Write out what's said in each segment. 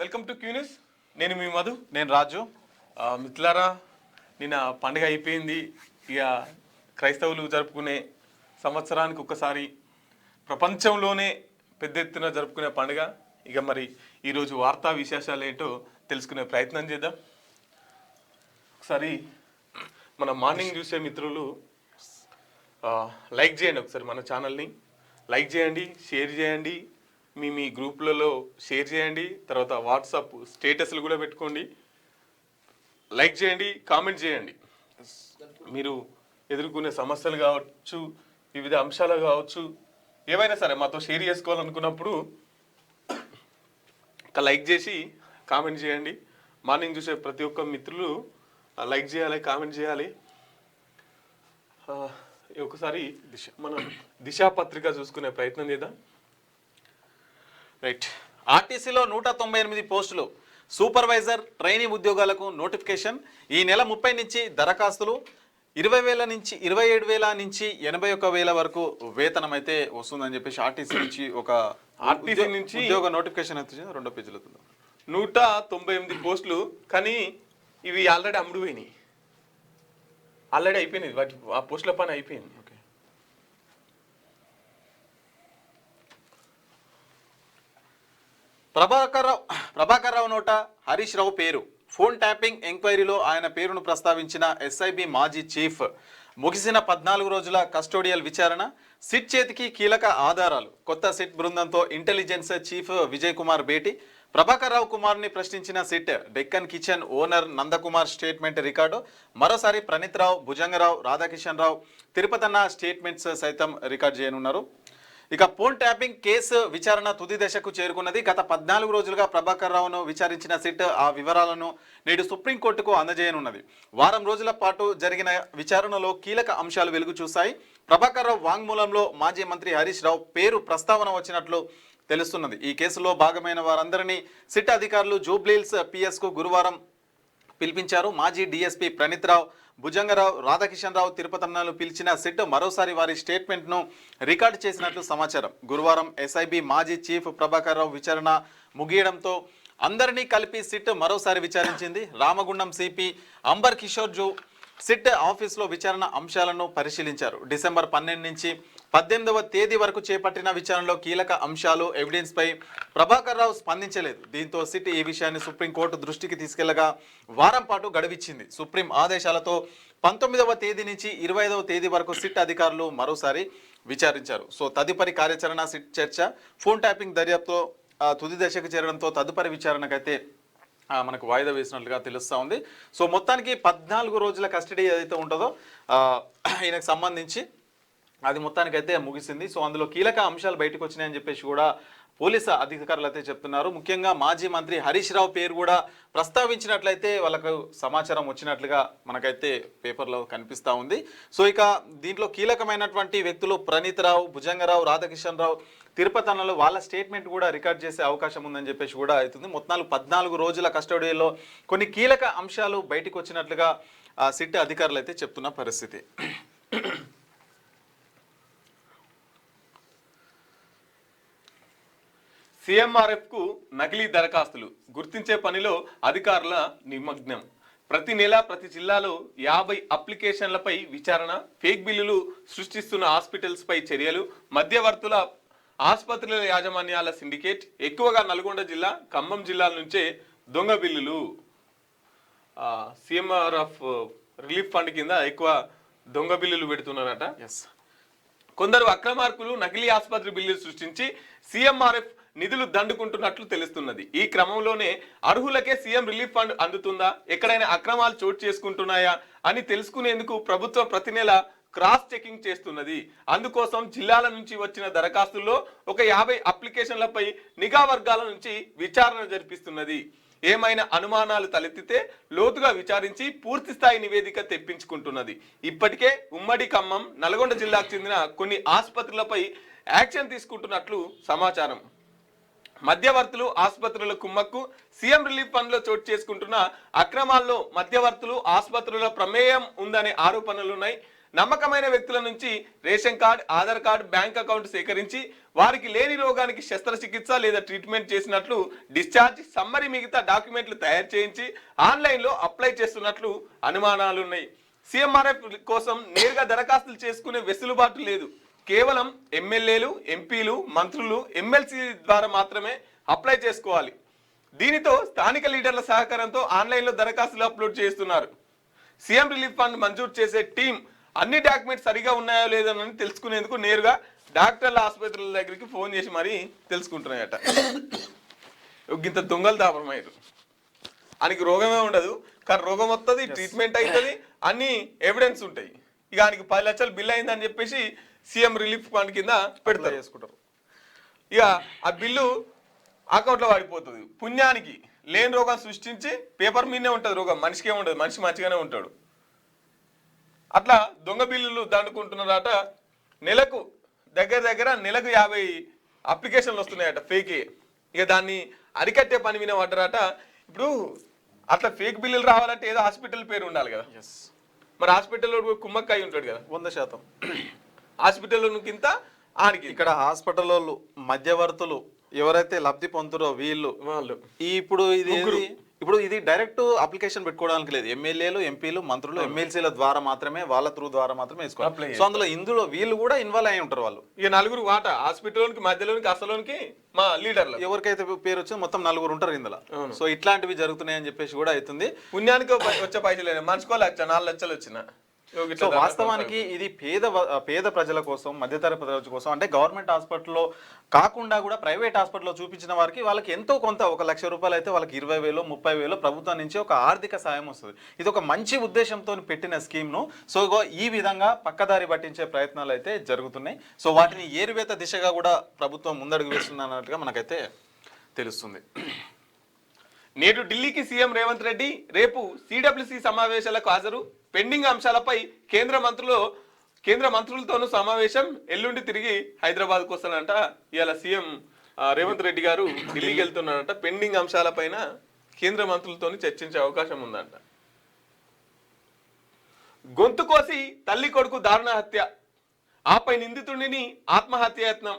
Welcome to క్యూనిస్. నేను మీ మధు. నేను రాజు. మిత్రులారా, నిన్న పండుగ అయిపోయింది. ఇక క్రైస్తవులు జరుపుకునే సంవత్సరానికి ఒక్కసారి ప్రపంచంలోనే పెద్ద ఎత్తున జరుపుకునే పండుగ. ఇక మరి ఈరోజు వార్తా విశేషాలు ఏంటో తెలుసుకునే ప్రయత్నం చేద్దాం. ఒకసారి మన మార్నింగ్ చూసే మిత్రులు లైక్ చేయండి, ఒకసారి మన ఛానల్ని లైక్ చేయండి, షేర్ చేయండి, మీ గ్రూపులలో షేర్ చేయండి. తర్వాత వాట్సాప్ స్టేటస్లు కూడా పెట్టుకోండి. లైక్ చేయండి, కామెంట్ చేయండి. మీరు ఎదుర్కొనే సమస్యలు కావచ్చు, వివిధ అంశాలు కావచ్చు, ఏవైనా సరే మాతో షేర్ చేసుకోవాలనుకున్నప్పుడు ఒక లైక్ చేసి కామెంట్ చేయండి. మార్నింగ్ చూసే ప్రతి ఒక్క మిత్రులు లైక్ చేయాలి, కామెంట్ చేయాలి. ఒకసారి మనం దిశా పత్రిక చూసుకునే ప్రయత్నం చేద్దాం. రైట్. ఆర్టీసీలో 198 పోస్టులు, సూపర్వైజర్, ట్రైనీ ఉద్యోగాలకు నోటిఫికేషన్. ఈ నెల 30 నుంచి దరఖాస్తులు. 20,000 నుంచి 27,000 నుంచి 81,000 వరకు వేతనం అయితే వస్తుందని చెప్పేసి ఆర్టీసీ నుంచి ఉద్యోగ నోటిఫికేషన్ అయితే రెండో పేజీలో 198 పోస్టులు. కానీ ఇవి ఆల్రెడీ అమ్ముడు పోయినాయి, ఆల్రెడీ అయిపోయినాయి, వాటి ఆ పోస్టుల పని అయిపోయింది. ఓకే. ప్రభాకర్ రావు నోట హరీష్ రావు పేరు. ఫోన్ ట్యాపింగ్ ఎంక్వైరీలో ఆయన పేరును ప్రస్తావించిన ఎస్ఐబి మాజీ చీఫ్. ముగిసిన 14 రోజుల కస్టోడియల్ విచారణ. సిట్ చేతికి కీలక ఆధారాలు. కొత్త సిట్ బృందంతో ఇంటెలిజెన్స్ చీఫ్ విజయ్ కుమార్ భేటీ. ప్రభాకర్ రావు కుమార్ని ప్రశ్నించిన SIT. Deccan kitchen owner Nandakumar statement record. మరోసారి ప్రణీత్ రావు, భుజంగరావు, రాధాకిషన్ రావు, తిరుపతన్న స్టేట్మెంట్స్ సైతం రికార్డ్ చేయనున్నారు. ఇక ఫోన్ ట్యాపింగ్ కేసు విచారణ తుది దశకు చేరుకున్నది. గత 14 రోజులుగా ప్రభాకర్ రావును విచారించిన సిట్ ఆ వివరాలను నేడు సుప్రీంకోర్టుకు అందజేయనున్నది. వారం రోజుల పాటు జరిగిన విచారణలో కీలక అంశాలు వెలుగు చూశాయి. ప్రభాకర్ రావు వాంగ్మూలంలో మాజీ మంత్రి హరీష్ రావు పేరు ప్రస్తావన వచ్చినట్లు తెలుస్తున్నది. ఈ కేసులో భాగమైన వారందరినీ సిట్ అధికారులు జూబ్లీహిల్స్ పిఎస్కు గురువారం పిలిపించారు. మాజీ డీఎస్పీ ప్రణీత్ రావు, భుజంగరావు, రాధాకిషన్ రావు, తిరుపతన్నలు పిలిచిన సిట్ మరోసారి వారి స్టేట్మెంట్ను రికార్డు చేసినట్లు సమాచారం. గురువారం ఎస్ఐబి మాజీ చీఫ్ ప్రభాకర్ రావు విచారణ ముగియడంతో అందరినీ కలిపి సిట్ మరోసారి విచారించింది. రామగుండం సిపి అంబర్ కిషోర్ జూ సిట్ ఆఫీసులో విచారణ అంశాలను పరిశీలించారు. డిసెంబర్ 12 నుంచి 18వ తేదీ వరకు చేపట్టిన విచారణలో కీలక అంశాలు, ఎవిడెన్స్ పై ప్రభాకర్ రావు స్పందించలేదు. దీంతో సిట్ ఈ విషయాన్ని సుప్రీంకోర్టు దృష్టికి తీసుకెళ్లగా వారం పాటు గడువిచ్చింది. సుప్రీం ఆదేశాలతో 19వ తేదీ నుంచి 25వ తేదీ వరకు సిట్ అధికారులు మరోసారి విచారించారు. సో తదుపరి కార్యాచరణ సిట్ చర్చ. ఫోన్ ట్యాపింగ్ దర్యాప్తులో తుది దశకు చేరడంతో తదుపరి విచారణకైతే మనకు వాయిదా వేసినట్లుగా తెలుస్తూ ఉంది. సో మొత్తానికి 14 రోజుల కస్టడీ ఏదైతే ఉంటుందో ఈయనకు సంబంధించి అది మొత్తానికైతే ముగిసింది. సో అందులో కీలక అంశాలు బయటకు వచ్చినాయని చెప్పేసి కూడా పోలీసు అధికారులు అయితే చెప్తున్నారు. ముఖ్యంగా మాజీ మంత్రి హరీష్ రావు పేరు కూడా ప్రస్తావించినట్లయితే వాళ్ళకు సమాచారం వచ్చినట్లుగా మనకైతే పేపర్లో కనిపిస్తూ ఉంది. సో ఇక దీంట్లో కీలకమైనటువంటి వ్యక్తులు ప్రణీత్ రావు, భుజంగరావు, రాధాకిషన్ రావు, తిరుపతన్నలు వాళ్ళ స్టేట్మెంట్ కూడా రికార్డ్ చేసే అవకాశం ఉందని చెప్పేసి కూడా అవుతుంది. మొత్తం 14 రోజుల కస్టడీలో కొన్ని కీలక అంశాలు బయటకు వచ్చినట్లుగా సిట్ అధికారులు అయితే చెప్తున్న పరిస్థితి. సిఎంఆర్ఎఫ్కు నకిలీ దరఖాస్తులు గుర్తించే పనిలో అధికారుల నిమగ్నం. ప్రతి నెల ప్రతి జిల్లాలో 50 అప్లికేషన్లపై విచారణ. ఫేక్ బిల్లులు సృష్టిస్తున్న హాస్పిటల్స్ పై చర్యలు. మధ్యవర్తుల ఆసుపత్రుల యాజమాన్యాల సిండికేట్. ఎక్కువగా నల్గొండ జిల్లా, ఖమ్మం జిల్లాల నుంచే దొంగ బిల్లులు. సిఎంఆర్ఎఫ్ రిలీఫ్ ఫండ్ కింద ఎక్కువ దొంగ బిల్లులు పెడుతున్నారట. కొందరు అక్రమార్కులు నకిలీ ఆసుపత్రి బిల్లులు సృష్టించి సిఎంఆర్ఎఫ్ నిధులు దండుకుంటున్నట్లు తెలుస్తున్నది. ఈ క్రమంలోనే అర్హులకే సీఎం రిలీఫ్ ఫండ్ అందుతుందా, ఎక్కడైనా అక్రమాలు చోటు చేసుకుంటున్నాయా అని తెలుసుకునేందుకు ప్రభుత్వం ప్రతి నెల క్రాస్ చెకింగ్ చేస్తున్నది. అందుకోసం జిల్లాల నుంచి వచ్చిన దరఖాస్తుల్లో ఒక 50 అప్లికేషన్లపై నిఘా వర్గాల నుంచి విచారణ జరిపిస్తున్నది. ఏమైనా అనుమానాలు తలెత్తితే లోతుగా విచారించి పూర్తి స్థాయి నివేదిక తెప్పించుకుంటున్నది. ఇప్పటికే ఉమ్మడి ఖమ్మం, నల్గొండ జిల్లాకు చెందిన కొన్ని ఆసుపత్రులపై యాక్షన్ తీసుకుంటున్నట్లు సమాచారం. మధ్యవర్తులు ఆసుపత్రుల కుమ్మక్కు. సీఎం రిలీఫ్ ఫండ్ లో చోటు చేసుకుంటున్న అక్రమాల్లో మధ్యవర్తులు, ఆసుపత్రుల ప్రమేయం ఉందనే ఆరోపణలున్నాయి. నమ్మకమైన వ్యక్తుల నుంచి ration card, Aadhaar card, bank account సేకరించి వారికి లేని రోగానికి శస్త్రచికిత్స లేదా ట్రీట్మెంట్ చేసినట్లు డిశ్చార్జ్, సమ్మరీ మిగతా డాక్యుమెంట్లు తయారు చేయించి ఆన్లైన్లో అప్లై చేస్తున్నట్లు అనుమానాలున్నాయి. సీఎంఆర్ఎఫ్ కోసం నేరుగా దరఖాస్తులు చేసుకునే వెసులుబాటు లేదు. కేవలం ఎమ్మెల్యేలు, ఎంపీలు, మంత్రులు, ఎమ్మెల్సీ ద్వారా మాత్రమే అప్లై చేసుకోవాలి. దీనితో స్థానిక లీడర్ల సహకారంతో ఆన్లైన్లో దరఖాస్తులు అప్లోడ్ చేస్తున్నారు. సీఎం రిలీఫ్ ఫండ్ మంజూరు చేసే టీం అన్ని డాక్యుమెంట్స్ సరిగా ఉన్నాయో లేదని తెలుసుకునేందుకు నేరుగా డాక్టర్ల ఆసుపత్రుల దగ్గరికి ఫోన్ చేసి మరీ తెలుసుకుంటున్నాయట. ఇంత దొంగలు దాపరమయ్యారు. ఆయనకి రోగమే ఉండదు, కానీ రోగం వస్తుంది, ట్రీట్మెంట్ అవుతుంది, అన్ని ఎవిడెన్స్ ఉంటాయి. ఇక ఆయనకి 10 లక్షలు బిల్ అయిందని చెప్పేసి సీఎం రిలీఫ్ ఫండ్ కింద పెడతారు, చేసుకుంటారు. ఇక ఆ బిల్లు అకౌంట్లో పడిపోతుంది. పుణ్యానికి లేని రోగం సృష్టించి పేపర్ మీదనే ఉంటుంది రోగం, మనిషికే ఉండదు, మనిషి మంచిగానే ఉంటాడు. అట్లా దొంగ బిల్లులు దండుకుంటున్నారట. నెలకు దగ్గర నెలకు 50 అప్లికేషన్లు వస్తున్నాయట ఫేకే. ఇక దాన్ని అరికట్టే పని మీద పడ్డారట. ఇప్పుడు అట్లా ఫేక్ బిల్లులు రావాలంటే ఏదో హాస్పిటల్ పేరు ఉండాలి కదా. మరి హాస్పిటల్లో కుమ్మక్కాయి ఉంటాడు కదా 100%. హాస్పిటల్లో కింద ఆనికి ఇక్కడ హాస్పిటల్ వాళ్ళు మధ్యవర్తులు ఎవరైతే లబ్ధి పొందుతారో వాళ్ళు ఇప్పుడు ఇది డైరెక్ట్ అప్లికేషన్ పెట్టుకోవడానికి లేదు. ఎమ్మెల్యేలు, ఎంపీలు, మంత్రులు, ఎమ్మెల్సీల ద్వారా మాత్రమే, వాళ్ళ త్రూ ద్వారా మాత్రమే వేసుకోవాలి. సో ఇందులో వీళ్ళు కూడా ఇన్వాల్వ్ అయి ఉంటారు. వాళ్ళు ఇక నలుగురు వాట హాస్పిటల్లోనికి, మధ్యలోనికి, అసలుకి మా లీడర్లు ఎవరికైతే పేరు వచ్చిందో మొత్తం 4 ఉంటారు ఇందులో. సో ఇట్లాంటివి జరుగుతున్నాయని చెప్పేసి కూడా అవుతుంది. పుణ్యానికి వచ్చే పైసలు మనిషికో 4 లక్షలు వచ్చిన. సో వాస్తవానికి ఇది పేద ప్రజల కోసం, మధ్యతరగతి ప్రజల కోసం, అంటే గవర్నమెంట్ హాస్పిటల్లో కాకుండా కూడా ప్రైవేట్ హాస్పిటల్లో చూపించిన వారికి వాళ్ళకి ఎంతో కొంత 1 లక్ష రూపాయలు అయితే వాళ్ళకి 20,000, 30,000 ప్రభుత్వం నుంచి ఒక ఆర్థిక సాయం వస్తుంది. ఇది ఒక మంచి ఉద్దేశంతో పెట్టిన స్కీమ్ను సో ఈ విధంగా పక్కదారి పట్టించే ప్రయత్నాలు అయితే జరుగుతున్నాయి. సో వాటిని ఏరువేత దిశగా కూడా ప్రభుత్వం ముందడుగు వేస్తుందన్నట్టుగా మనకైతే తెలుస్తుంది. నేడు ఢిల్లీకి సీఎం రేవంత్ రెడ్డి, రేపు సిడబ్ల్యూసీ సమావేశాలకు హాజరు. పెండింగ్ అంశాలపై కేంద్ర మంత్రులతోనూ సమావేశం. ఎల్లుండి తిరిగి హైదరాబాద్కు వస్తానంట. ఇవాళ సీఎం రేవంత్ రెడ్డి గారు ఢిల్లీకి వెళ్తున్నారంట. పెండింగ్ అంశాలపైన కేంద్ర మంత్రులతో చర్చించే అవకాశం ఉందంట. గొంతు కోసి తల్లి కొడుకు దారుణ హత్య, ఆపై నిందితుడిని ఆత్మహత్యాయత్నం.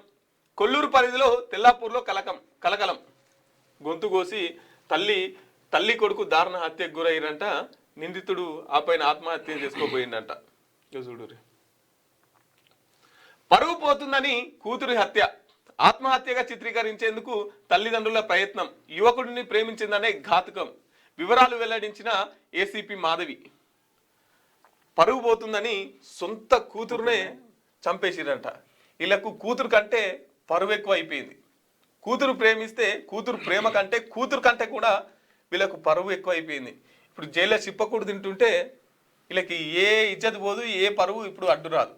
కొల్లూరు పరిధిలో తెల్లాపూర్లో కలకలం. గొంతు కోసి తల్లి కొడుకు దారుణ హత్యకు గురయ్యారంట. నిందితుడు ఆ పైన ఆత్మహత్య చేసుకోబోయిందంట. చూడు, పరువు పోతుందని కూతురి హత్య, ఆత్మహత్యగా చిత్రీకరించేందుకు తల్లిదండ్రుల ప్రయత్నం. యువకుడిని ప్రేమించిందనే ఘాతుకం. వివరాలు వెల్లడించిన ఏసీపీ మాధవి. పరువు పోతుందని సొంత కూతురునే చంపేసిరంట. వీళ్ళకు కూతురు కంటే పరువు ఎక్కువ అయిపోయింది. కూతురు ప్రేమిస్తే కూతురు ప్రేమ కంటే, కూతురు కంటే కూడా వీళ్ళకు పరువు ఎక్కువ అయిపోయింది. ఇప్పుడు జైల్లో చిప్పకూడు తింటుంటే వీళ్ళకి ఏ ఇజ్జత్ పోదు, ఏ పరువు ఇప్పుడు అడ్డు రాదు.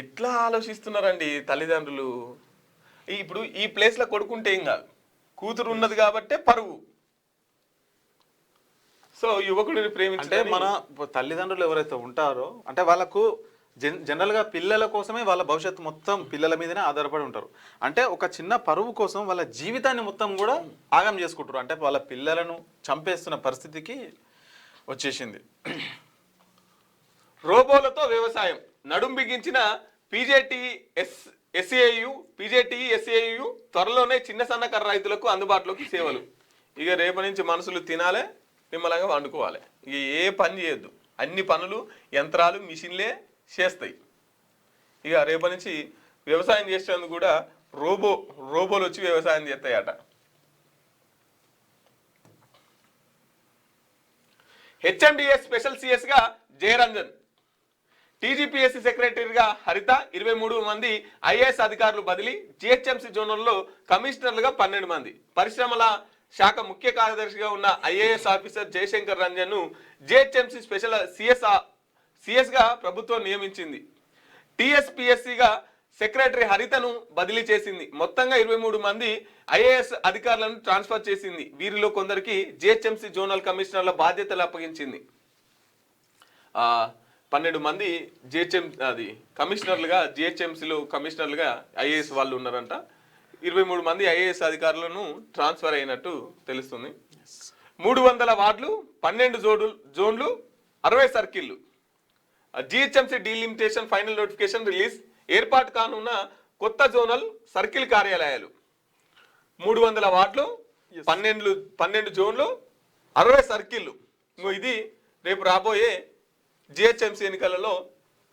ఎట్లా ఆలోచిస్తున్నారండి తల్లిదండ్రులు. ఇప్పుడు ఈ ప్లేస్లో కొడుకుంటే ఏం కాదు, కూతురు ఉన్నది కాబట్టే పరువు. సో యువకుడిని ప్రేమించే మన తల్లిదండ్రులు ఎవరైతే ఉంటారో అంటే వాళ్ళకు జనరల్గా పిల్లల కోసమే వాళ్ళ భవిష్యత్తు మొత్తం పిల్లల మీదనే ఆధారపడి ఉంటారు. అంటే ఒక చిన్న పరువు కోసం వాళ్ళ జీవితాన్ని మొత్తం కూడా ఆగం చేసుకుంటారు. అంటే వాళ్ళ పిల్లలను చంపేస్తున్న పరిస్థితికి వచ్చేసింది. రోబోలతో వ్యవసాయం నడుం బిగించిన పీజేటీఎస్ఏయు త్వరలోనే చిన్న సన్నకారు రైతులకు అందుబాటులోకి సేవలు. ఇక రేపటి నుంచి మనుషులు తినాలి, నిమ్మలంగా వండుకోవాలి. ఇక ఏ పని చేయొద్దు, అన్ని పనులు యంత్రాలు, మిషన్లే చేస్తాయి. ఇక రేపటి నుంచి వ్యవసాయం చేసేందుకు కూడా రోబోలు వచ్చి వ్యవసాయం చేస్తాయట. హెచ్ఎండిఎస్ స్పెషల్ సిఎస్గా జయరంజన్, టీజీపీఎస్సీ సెక్రటరీగా హరిత, 23 మంది ఐఏఎస్ అధికారులు బదిలీ. జిహెచ్ఎంసీ జోనల్లో కమిషనర్లుగా 12 మంది. పరిశ్రమల శాఖ ముఖ్య కార్యదర్శిగా ఉన్న ఐఏఎస్ ఆఫీసర్ జయశంకర్ రంజన్ ను జిహెచ్ఎంసీ స్పెషల్ సిఎస్గా ప్రభుత్వం నియమించింది. టీఎస్పీఎస్సీగా సెక్రటరీ హరితను బదిలీ చేసింది. మొత్తంగా 23 మంది ఐఏఎస్ అధికారులను ట్రాన్స్ఫర్ చేసింది. వీరిలో కొందరికి జిహెచ్ఎంసీ జోనల్ కమిషనర్ల బాధ్యతలు అప్పగించింది. 12 మంది కమిషనర్లుగా, జిహెచ్ఎంసీలో కమిషనర్లుగా ఐఏఎస్ వాళ్ళు ఉన్నారంట. 23 మంది ఐఏఎస్ అధికారులను ట్రాన్స్ఫర్ అయినట్టు తెలుస్తుంది. 300 వార్డులు, 12 జోన్లు, 60 సర్కిళ్లు. GHMC delimitation final notification release, ఏర్పాటు కానున్న కొత్త జోనల్ సర్కిల్ కార్యాలయాలు 300 వార్డులు, 12 జోన్లు, 60 సర్కిళ్ళు. ఇది రేపు రాబోయే జిహెచ్ఎంసీ ఎన్నికలలో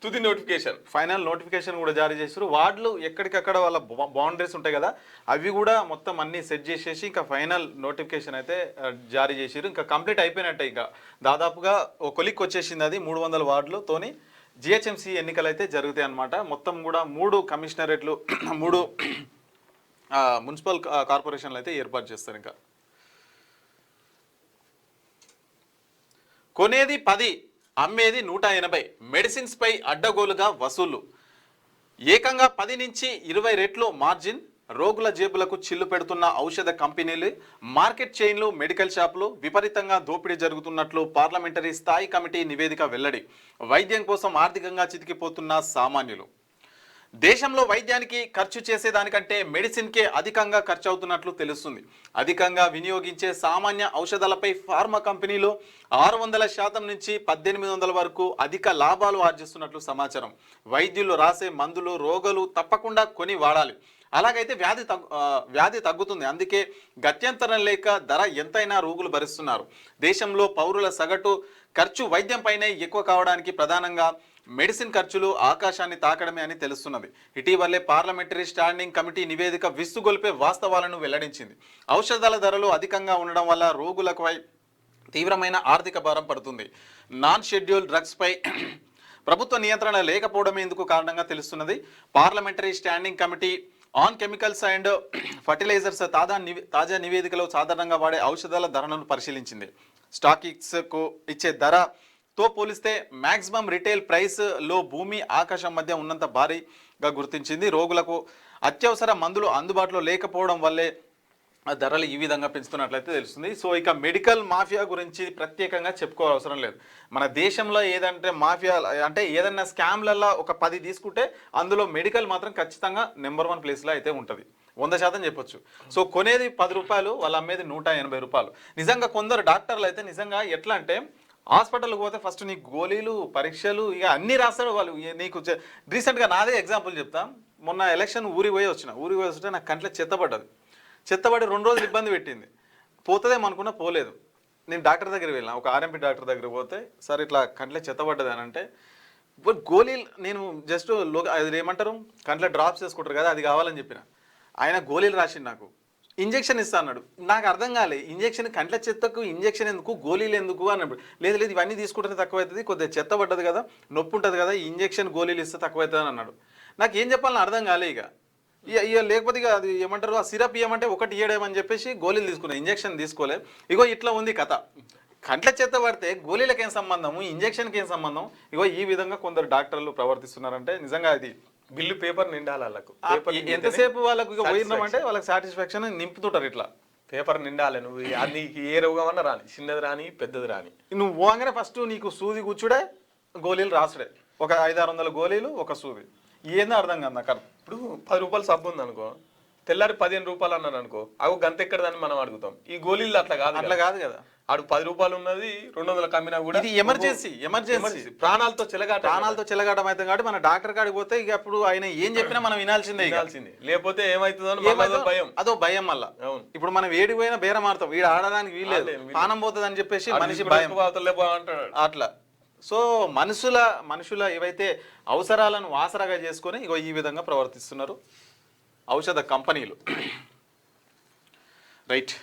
తుది నోటిఫికేషన్, ఫైనల్ నోటిఫికేషన్ కూడా జారీ చేశారు. వార్డులు ఎక్కడికక్కడ వాళ్ళ బౌండరీస్ ఉంటాయి కదా, అవి కూడా మొత్తం అన్ని సెట్ చేసేసి ఇంకా ఫైనల్ నోటిఫికేషన్ అయితే జారీ చేసారు. ఇంకా కంప్లీట్ అయిపోయినట్టే, ఇంకా దాదాపుగా ఒక కొలిక్ వచ్చేసింది. అది 300 వార్డులతోని జిహెచ్ఎంసీ ఎన్నికలు అయితే జరుగుతాయి అన్నమాట. మొత్తం కూడా 3 కమిషనరేట్లు 3 మున్సిపల్ కార్పొరేషన్లు అయితే ఏర్పాటు చేస్తారు. ఇంకా కొనేది 10, అమ్మేది 180, మెడిసిన్స్ పై అడ్డగోలుగా వసూలు. ఏకంగా 10 నుంచి 20 రెట్లు మార్జిన్. రోగుల జేబులకు చిల్లు పెడుతున్న ఔషధ కంపెనీలు, మార్కెట్ చైన్లు, మెడికల్ షాపులు విపరీతంగా దోపిడీ జరుగుతున్నట్లు పార్లమెంటరీ స్థాయి కమిటీ నివేదిక వెల్లడి. వైద్యం కోసం ఆర్థికంగా చితికిపోతున్న సామాన్యులు. దేశంలో వైద్యానికి ఖర్చు చేసేదానికంటే మెడిసిన్కే అధికంగా ఖర్చు అవుతున్నట్లు తెలుస్తుంది. అధికంగా వినియోగించే సామాన్య ఔషధాలపై ఫార్మా కంపెనీలు 600% నుంచి 1800 వరకు అధిక లాభాలు ఆర్జిస్తున్నట్లు సమాచారం. వైద్యులు రాసే మందులు రోగులు తప్పకుండా కొని వాడాలి. అలాగైతే వ్యాధి తగ్గుతుంది. అందుకే గత్యంతరం లేక ధర ఎంతైనా రోగులు భరిస్తున్నారు. దేశంలో పౌరుల సగటు ఖర్చు వైద్యంపైనే ఎక్కువ కావడానికి ప్రధానంగా మెడిసిన్ ఖర్చులు ఆకాశాన్ని తాకడమే అని తెలుస్తున్నది. ఇటీవలే పార్లమెంటరీ స్టాండింగ్ కమిటీ నివేదిక విస్తుగొల్పే వాస్తవాలను వెల్లడించింది. ఔషధాల ధరలు అధికంగా ఉండడం వల్ల రోగులపై తీవ్రమైన ఆర్థిక భారం పడుతుంది. నాన్ షెడ్యూల్ డ్రగ్స్ పై ప్రభుత్వ నియంత్రణ లేకపోవడమే ఇందుకు కారణంగా తెలుస్తున్నది. Parliamentary standing committee on chemicals and fertilizers తాజా నివేదికలో సాధారణంగా వాడే ఔషధాల ధరలను పరిశీలించింది. స్టాకిక్స్కు ఇచ్చే ధరతో పోలిస్తే మ్యాక్సిమం రిటైల్ ప్రైస్ లో భూమి ఆకాశం మధ్య ఉన్నంత భారీగా గుర్తించింది. రోగులకు అత్యవసర మందులు అందుబాటులో లేకపోవడం వల్లే ధరలు ఈ విధంగా పెంచుతున్నట్లయితే తెలుస్తుంది. సో ఇక మెడికల్ మాఫియా గురించి ప్రత్యేకంగా చెప్పుకోవాల్సిన లేదు. మన దేశంలో ఏదంటే మాఫియా అంటే ఏదన్నా స్కామ్లలో ఒక 10 తీసుకుంటే అందులో మెడికల్ మాత్రం ఖచ్చితంగా నెంబర్ 1 ప్లేస్లో అయితే ఉంటుంది. 100% చెప్పొచ్చు. సో కొనేది 10 రూపాయలు, వాళ్ళు అమ్మేది 180 రూపాయలు. నిజంగా కొందరు డాక్టర్లు అయితే నిజంగా ఎట్లా అంటే హాస్పిటల్కి పోతే ఫస్ట్ నీకు గోళీలు పరీక్షలు ఇక అన్నీ రాస్తాడు వాళ్ళు. నీకు రీసెంట్గా నాదే ఎగ్జాంపుల్ చెప్తా. మొన్న ఎలక్షన్ ఊరికి పోయి వస్తే నాకు కంట్లో చెత్తబడి 2 రోజులు ఇబ్బంది పెట్టింది. పోతుందేమనుకున్నా పోలేదు. నేను డాక్టర్ దగ్గర వెళ్ళిన, ఒక ఆర్ఎంపీ డాక్టర్ దగ్గర పోతే సార్ ఇట్లా కంట్లో చెత్తబడ్డది అని అంటే గోళీలు నేను జస్ట్ అది ఏమంటారు కంట్లో డ్రాప్స్ వేసుకుంటారు కదా, అది కావాలని చెప్పిన. ఆయన గోళీలు రాసిండు, నాకు ఇంజెక్షన్ ఇస్తా అన్నాడు. నాకు అర్థం కాలే, ఇంజెక్షన్ కంట్ల చెత్తకు ఇంజెక్షన్ ఎందుకు, గోళీలు ఎందుకు అన్నప్పుడు లేదు ఇవన్నీ తీసుకుంటే తక్కువ అవుతుంది, కొద్దిగా చెత్త పడ్డది కదా, నొప్పి ఉంటుంది కదా, ఇంజెక్షన్ గోళీలు ఇస్తే తక్కువ అవుతుంది అని అన్నాడు. నాకు ఏం చెప్పాలని అర్థం కాలే. ఇక లేకపోతే ఇక అది ఏమంటారు ఆ సిరప్ ఇవ్వమంటే ఒకటి ఇవ్వడమని చెప్పేసి గోళీలు తీసుకున్నా, ఇంజెక్షన్ తీసుకోలే. ఇగో ఇట్లా ఉంది కథ. కంట్ల చెత్త పడితే గోళీలకు ఏం సంబంధము, ఇంజెక్షన్కి ఏం సంబంధం? ఇగో ఈ విధంగా కొందరు డాక్టర్లు ప్రవర్తిస్తున్నారంటే నిజంగా అది బిల్లు పేపర్ నిండాలి వాళ్ళకు. ఎంతసేపు వాళ్ళకు పోయిందామంటే వాళ్ళకి సాటిస్ఫాక్షన్ నింపుతుంటారు. ఇట్లా పేపర్ నిండాలి. నువ్వు అది ఏ రోగమన్నా రాని, చిన్నది రాని పెద్దది రాని, నువ్వు పోగానే ఫస్ట్ నీకు సూది కూర్చుడే, గోళీలు రాసుడే, ఒక 500-600 గోళీలు ఒక సూది. ఏందో అర్థం కాదు నాకు. ఇప్పుడు 10 రూపాయలు సబ్బు ఉంది అనుకో, తెల్లారి 15 రూపాయలు అన్నాను అనుకో, అవి గంత ఎక్కడదని మనం అడుగుతాం. ఈ గోళీలు అట్లా కాదు కదా. ఆడు 10 రూపాయలు ఉన్నది 200 కమ్మినా కూడా ఇది ఎమర్జెన్సీ ప్రాణాలతో చెలగాటం అవుతుంది కాబట్టి మన డాక్టర్ కాడికి పోతే ఇక అప్పుడు ఆయన ఏం చెప్పినా మనం వినాల్సిందే. లేకపోతే ఏమవుతుందో భయం, అదో భయం వల్ల. ఇప్పుడు మనం ఏడికి పోయినా బేరం ఆడతాం, వీడు ఆడడానికి వీల్లేదు, పానం పోతుంది అని చెప్పేసి మనిషి భయం అంటాడు అట్లా. సో మనుషుల ఏవైతే అవసరాలను ఆసరాగా చేసుకొని ఇగో ఈ విధంగా ప్రవర్తిస్తున్నారు ఔషధ కంపెనీలు. రైట్.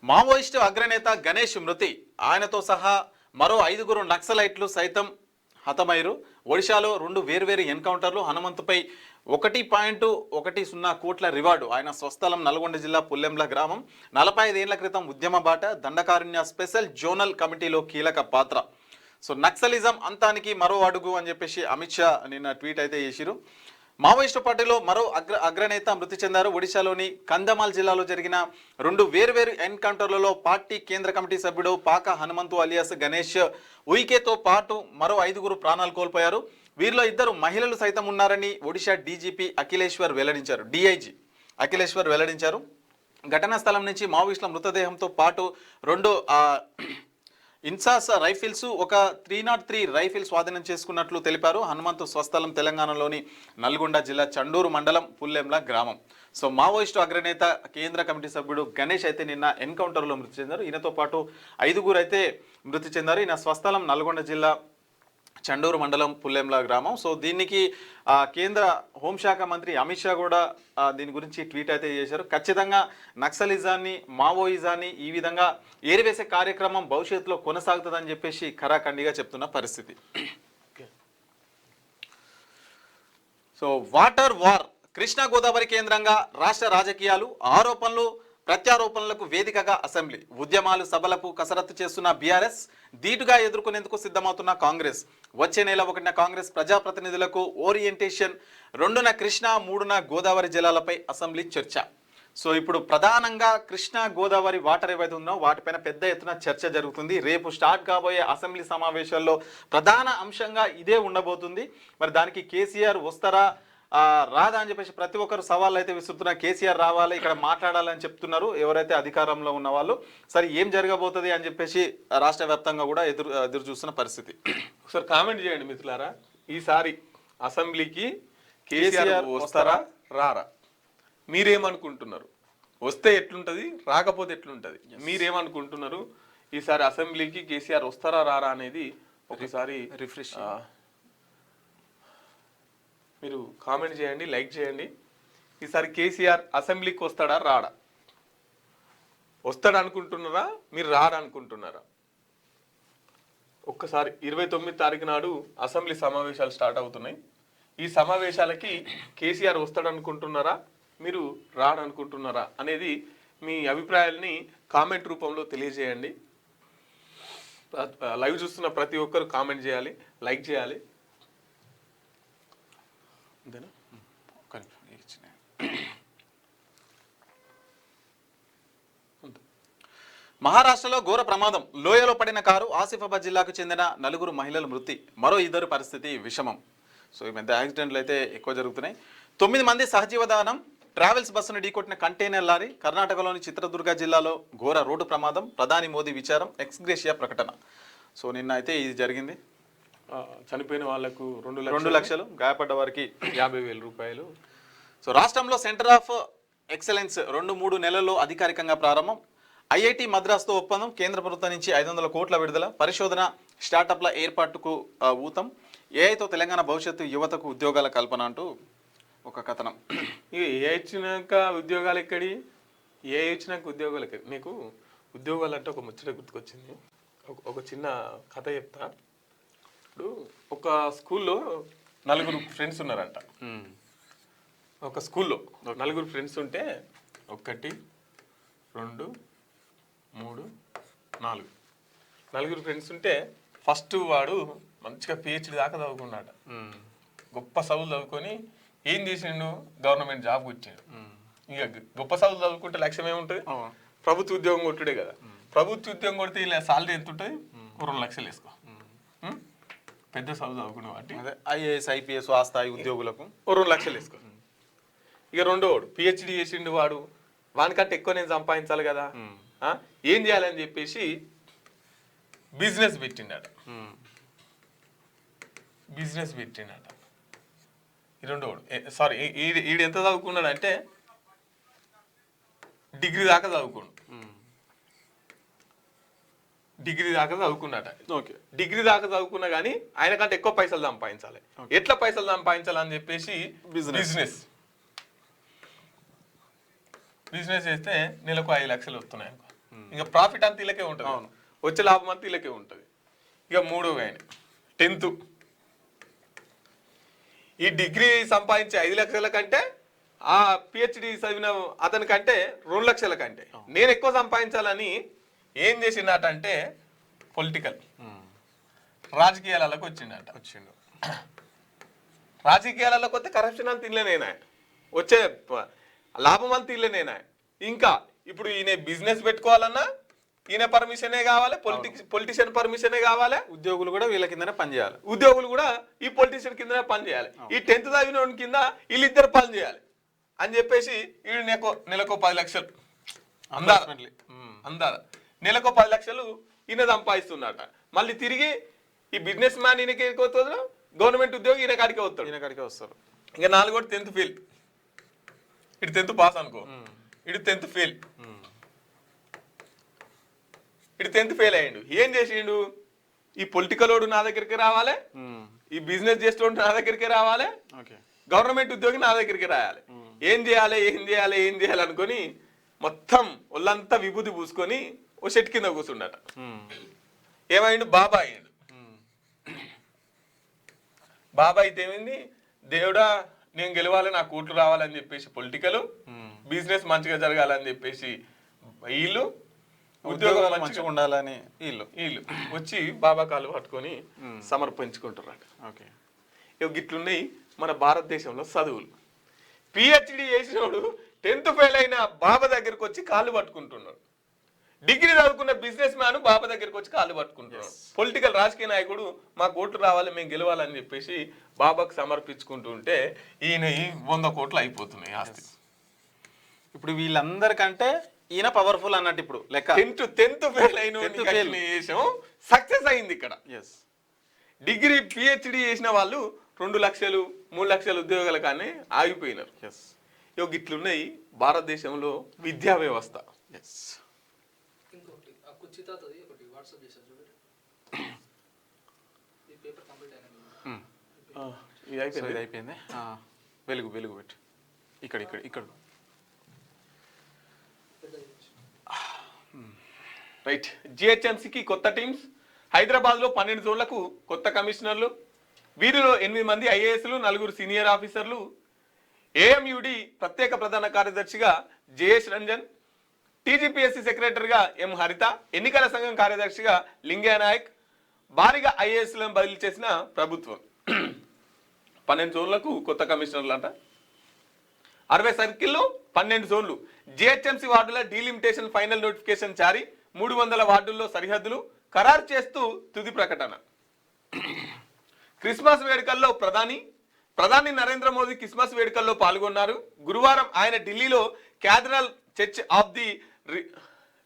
మావోయిస్టు అగ్రనేత గణేష్ మృతి, ఆయనతో సహా మరో 5 నక్సలైట్లు సైతం హతమైరు. ఒడిశాలో 2 వేర్వేరు ఎన్కౌంటర్లు, హనుమంతుపై 1.10 కోట్ల రివార్డు. ఆయన స్వస్థలం నల్గొండ జిల్లా పుల్లెంల గ్రామం. 45 ఏళ్ల క్రితం ఉద్యమ బాట, దండకారుణ్య స్పెషల్ జోనల్ కమిటీలో కీలక పాత్ర. సో నక్సలిజం అంతానికి మరో అడుగు అని చెప్పేసి అమిత్ షా నిన్న ట్వీట్ అయితే చేసిరు. మావోయిస్టు పార్టీలో మరో అగ్రనేత మృతి చెందారు. ఒడిశాలోని కంధమాల్ జిల్లాలో జరిగిన 2 వేర్వేరు ఎన్కౌంటర్లలో పార్టీ కేంద్ర కమిటీ సభ్యుడు పాక హనుమంతు అలియాస్ గణేష్ ఉయికేతో పాటు మరో 5 ప్రాణాలు కోల్పోయారు. వీరిలో 2 మహిళలు సైతం ఉన్నారని ఒడిశా డీజీపీ డిఐజీ అఖిలేశ్వర్ వెల్లడించారు. ఘటనా స్థలం నుంచి మావోయిస్టుల మృతదేహంతో పాటు 2 ఇన్సాస్ రైఫిల్స్ ఒక 303 రైఫిల్ స్వాధీనం చేసుకున్నట్లు తెలిపారు. హనుమంతు స్వస్థలం తెలంగాణలోని నల్గొండ జిల్లా చండూరు మండలం పుల్లెంల గ్రామం. సో మావోయిస్టు అగ్రనేత కేంద్ర కమిటీ సభ్యుడు గణేష్ అయితే నిన్న ఎన్కౌంటర్లో మృతి చెందారు. ఈయనతో పాటు 5గురు అయితే మృతి చెందారు. ఈయన స్వస్థలం నల్గొండ జిల్లా చండూరు మండలం పుల్లెంల గ్రామం. సో దీనికి కేంద్ర హోంశాఖ మంత్రి అమిత్ షా కూడా దీని గురించి ట్వీట్ అయితే చేశారు. ఖచ్చితంగా నక్సలిజాన్ని మావోయిజాన్ని ఈ విధంగా ఏరివేసే కార్యక్రమం భవిష్యత్తులో కొనసాగుతుందని చెప్పేసి ఖరాఖండిగా చెప్తున్న పరిస్థితి. So water war Krishna Godavari కేంద్రంగా రాష్ట్ర రాజకీయాలు, ఆరోపణలు ప్రత్యారోపణలకు వేదికగా అసెంబ్లీ, ఉద్యమాలు సభలకు కసరత్తు చేస్తున్న బీఆర్ఎస్, ధీటుగా ఎదుర్కొనేందుకు సిద్ధమవుతున్న కాంగ్రెస్. వచ్చే నెల 1న కాంగ్రెస్ ప్రజాప్రతినిధులకు ఓరియంటేషన్, 2న కృష్ణా, 3న గోదావరి జలాలపై అసెంబ్లీ చర్చ. సో ఇప్పుడు ప్రధానంగా కృష్ణా గోదావరి వాటర్ ఏవైతే ఉన్నో వాటిపైన పెద్ద ఎత్తున చర్చ జరుగుతుంది. రేపు స్టార్ట్ కాబోయే అసెంబ్లీ సమావేశాల్లో ప్రధాన అంశంగా ఇదే ఉండబోతుంది. మరి దానికి కేసీఆర్ వస్తారా రాదా అని చెప్పేసి ప్రతి ఒక్కరు సవాళ్ళు అయితే విసురుతున్నారు. కేసీఆర్ రావాలి, ఇక్కడ మాట్లాడాలని చెప్తున్నారు ఎవరైతే అధికారంలో ఉన్న వాళ్ళు. సరే ఏం జరగబోతుంది అని చెప్పేసి రాష్ట్ర వ్యాప్తంగా కూడా ఎదురు చూస్తున్న పరిస్థితి. ఒకసారి కామెంట్ చేయండి మిత్రులారా, ఈసారి అసెంబ్లీకి కేసీఆర్ వస్తారా రారా? మీరేమనుకుంటున్నారు? వస్తే ఎట్లుంటది, రాకపోతే ఎట్లుంటది? మీరేమనుకుంటున్నారు? ఈసారి అసెంబ్లీకి కేసీఆర్ వస్తారా రారా అనేది ఒకసారి రిఫ్రెష్ మీరు కామెంట్ చేయండి, లైక్ చేయండి. ఈసారి కేసీఆర్ అసెంబ్లీకి వస్తాడా రాడా? వస్తాడు అనుకుంటున్నారా, మీరు రారా అనుకుంటున్నారా? ఒక్కసారి 29 తారీఖు నాడు అసెంబ్లీ సమావేశాలు స్టార్ట్ అవుతున్నాయి. ఈ సమావేశాలకి కేసీఆర్ వస్తాడు అనుకుంటున్నారా, మీరు రాడనుకుంటున్నారా అనేది మీ అభిప్రాయాల్ని కామెంట్ రూపంలో తెలియజేయండి. లైవ్ చూస్తున్న ప్రతి ఒక్కరు కామెంట్ చేయాలి, లైక్ చేయాలి. అంతేనా? మహారాష్ట్రలో ఘోర ప్రమాదం, లోయలో పడిన కారు. ఆసిఫాబాద్ జిల్లాకు చెందిన 4 మహిళల మృతి, మరో 2 పరిస్థితి విషమం. సో ఈ మధ్య యాక్సిడెంట్లు అయితే ఎక్కువ జరుగుతున్నాయి. 9 మంది సహజీవదానం. ట్రావెల్స్ బస్సును ఢీకొట్టిన కంటైనర్ లారీ. కర్ణాటకలోని చిత్రదుర్గ జిల్లాలో ఘోర రోడ్డు ప్రమాదం. ప్రధాని మోదీ విచారం, ఎక్స్గ్రేషియా ప్రకటన. సో నిన్న అయితే ఇది జరిగింది. చనిపోయిన వాళ్లకు 2 లక్షలు, గాయపడ్డ వారికి 50,000 రూపాయలు. సో రాష్ట్రంలో సెంటర్ ఆఫ్ ఎక్సలెన్స్ 2-3 నెలల్లో అధికారికంగా ప్రారంభం. ఐఐటి మద్రాస్తో ఒప్పందం. కేంద్ర ప్రభుత్వం నుంచి 500 కోట్ల విడుదల. పరిశోధన స్టార్టప్ల ఏర్పాటుకు ఊతం. ఏఐతో తెలంగాణ భవిష్యత్తు, యువతకు ఉద్యోగాల కల్పన అంటూ ఒక కథనం. ఇక ఏ ఇచ్చినాక ఉద్యోగాలు ఎక్కడి? ఏ ఇచ్చినాక ఉద్యోగాలు ఎక్కడి? నీకు ఉద్యోగాలు అంటే ఒక ముచ్చట గుర్తుకొచ్చింది. ఒక చిన్న కథ చెప్తా. ఇప్పుడు ఒక స్కూల్లో 4 ఫ్రెండ్స్ ఉన్నారంట. ఒక స్కూల్లో 4 ఫ్రెండ్స్ ఉంటే 1 2 3 4 4 ఫ్రెండ్స్ ఉంటే ఫస్ట్ వాడు మంచిగా పిహెచ్డి దాకా చదువుకున్నాడు. గొప్ప చదువులు చదువుకొని ఏం చేసిండు? గవర్నమెంట్ జాబ్ వచ్చాడు. ఇక గొప్ప చదువులు చదువుకుంటే లక్ష్యం ఏముంటుంది? ప్రభుత్వ ఉద్యోగం కొట్టుడే కదా. ప్రభుత్వ ఉద్యోగం కొడితే ఇలా సాలరీ ఎంత ఉంటుంది? 2 లక్షలు వేసుకో. పెద్ద చదువు చదువుకునే వాటి ఐఏఎస్ ఐపీఎస్ ఆ స్థాయి ఉద్యోగులకు 2 లక్షలు వేసుకో. ఇక రెండోవాడు పిహెచ్డి చేసిండు. వాడు వానికంటే ఎక్కువ నేను సంపాదించాలి కదా, ఏం చేయాలని చెప్పేసి బిజినెస్ పెట్టిండట. ఈ రెండోవాడు సారీ ఈడు ఎంత చదువుకున్నాడు అంటే డిగ్రీ దాకా చదువుకున్నాట. డిగ్రీ దాకా చదువుకున్నా కానీ ఆయన కంటే ఎక్కువ పైసలు సంపాదించాలి. ఎట్లా పైసలు సంపాదించాలని చెప్పేసి బిజినెస్ చేస్తే నెలకు 5 లక్షలు వస్తున్నాయి అనుకో. ఇంకా ప్రాఫిట్ అంతా ఇళ్ళకే ఉంటుంది, వచ్చే లాభం అంతా ఇళ్ళకే ఉంటుంది. ఇక 3వ ఆయన 10th. ఈ డిగ్రీ సంపాదించే 5 లక్షల కంటే ఆ పిహెచ్డి చదివిన అతని కంటే 2 లక్షల కంటే నేను ఎక్కువ సంపాదించాలని ఏం చేసిండటంటే పొలిటికల్ రాజకీయాలకు వచ్చిండు. రాజకీయాలకు వస్తే కరప్షన్ అంత ఇల్లనేనా, వచ్చే లాభం అంత ఇల్లనేనా. ఇంకా ఇప్పుడు ఈయన బిజినెస్ పెట్టుకోవాలన్నా ఈయన పర్మిషనే కావాలి, పొలిటీషియన్ పర్మిషనే కావాలి. ఉద్యోగులు కూడా వీళ్ళ కిందనే పనిచేయాలి. ఉద్యోగులు కూడా ఈ పొలిటీషియన్ కిందనే పనిచేయాలి. ఈ 10th చదివిన కింద వీళ్ళిద్దరు పని చేయాలి అని చెప్పేసి వీడు నెలకు 10 లక్షలు అందాల. నెలకు 10 లక్షలు ఈయన సంపాదిస్తున్నట. మళ్ళీ తిరిగి ఈ బిజినెస్ మ్యాన్ ఈయనకి వస్తుందో గవర్నమెంట్ ఉద్యోగి ఈయన కాడికే వస్తాడు. ఈయన కాడికే వస్తారు. ఇంకా 4 10th ఫెయిల్, ఇటు 10th పాస్ అనుకో, ఇటు 10th ఫెయిల్, ఇటు 10th ఫెయిల్ అయ్యిండు. ఏం చేసిండు? ఈ పొలిటికల్ వాడు నా దగ్గరికి రావాలి, ఈ బిజినెస్ చేసేవాడు నా దగ్గరికి రావాలి, గవర్నమెంట్ ఉద్యోగి నా దగ్గరికి రాయాలి. ఏం చేయాలి ఏం చేయాలి ఏం చేయాలి అనుకొని మొత్తం ఒళ్ళంతా విభూతి పూసుకొని ఓ చెట్టు కింద కూర్చుండట. ఏమైండు? బాబా అయ్యిండు. బాబా అయితే ఏమైంది? దేవుడా నేను గెలవాలి, నా కూట్లు రావాలని చెప్పేసి పొలిటికల్, బిజినెస్ మంచిగా జరగాలని చెప్పేసి వీళ్ళు, ఉద్యోగం మంచిగా ఉండాలని వీళ్ళు వచ్చి బాబా కాలు పట్టుకొని సమర్పించుకుంటారట. ఓకే, గిట్లున్నాయి మన భారతదేశంలో చదువులు. పిహెచ్డి చేసినోడు 10th ఫెయిల్ అయిన బాబా దగ్గరికి వచ్చి కాళ్ళు పట్టుకుంటున్నాడు. డిగ్రీ చదువుకున్న బిజినెస్ మ్యాన్ బాబా దగ్గరికి వచ్చి కాళ్ళు పట్టుకుంటున్నాడు. పొలిటికల్ రాజకీయ నాయకుడు మా కోట్లు రావాలి మేము గెలవాలని చెప్పేసి బాబాకు సమర్పించుకుంటుంటే ఈయన 100 కోట్లు అయిపోతున్నాయి ఆస్తి. ఇప్పుడు వీళ్ళందరికంటే ఈయన పవర్ఫుల్ అన్నట్టు ఇప్పుడు లెక్క. 10th ఫెయిల్ అయిన సక్సెస్ అయింది ఇక్కడ. డిగ్రీ పిహెచ్డి చేసిన వాళ్ళు 2 లక్షలు 3 లక్షల ఉద్యోగాల కానీ ఆగిపోయినారు. ఇట్లున్నాయి భారతదేశంలో విద్యా వ్యవస్థ. అయిపోయింది. వెలుగు పెట్టు. ఇక్కడ రైట్. జిహెచ్ఎంసీకి కొత్త టీమ్స్. హైదరాబాద్లో 12 జోన్లకు కొత్త కమిషనర్లు. వీరిలో 8 మంది ఐఏఎస్లు, 4 సీనియర్ ఆఫీసర్లు. ఏఎంయుడి ప్రత్యేక ప్రధాన కార్యదర్శిగా జయేష్ రంజన్, టీజీపీఎస్సీ సెక్రటరీగా ఎం హరిత, ఎన్నికల సంఘం కార్యదర్శిగా లింగయ్య నాయక్. భారీగా ఐఏఎస్లను బదిలీ చేసిన ప్రభుత్వం. 12 జోన్లకు కొత్త కమిషనర్లు అంట. 60 సర్కిల్లో 12 జోన్లు. జిహెచ్ఎంసీ వార్డుల డీలిమిటేషన్ ఫైనల్ నోటిఫికేషన్ జారీ. 300 వార్డుల్లో సరిహద్దులు ఖరారు చేస్తూ తుది ప్రకటన. క్రిస్మస్ వేడుకల్లో ప్రధాని నరేంద్ర మోదీ క్రిస్మస్ వేడుకల్లో పాల్గొన్నారు. గురువారం ఆయన ఢిల్లీలో cathedral church of the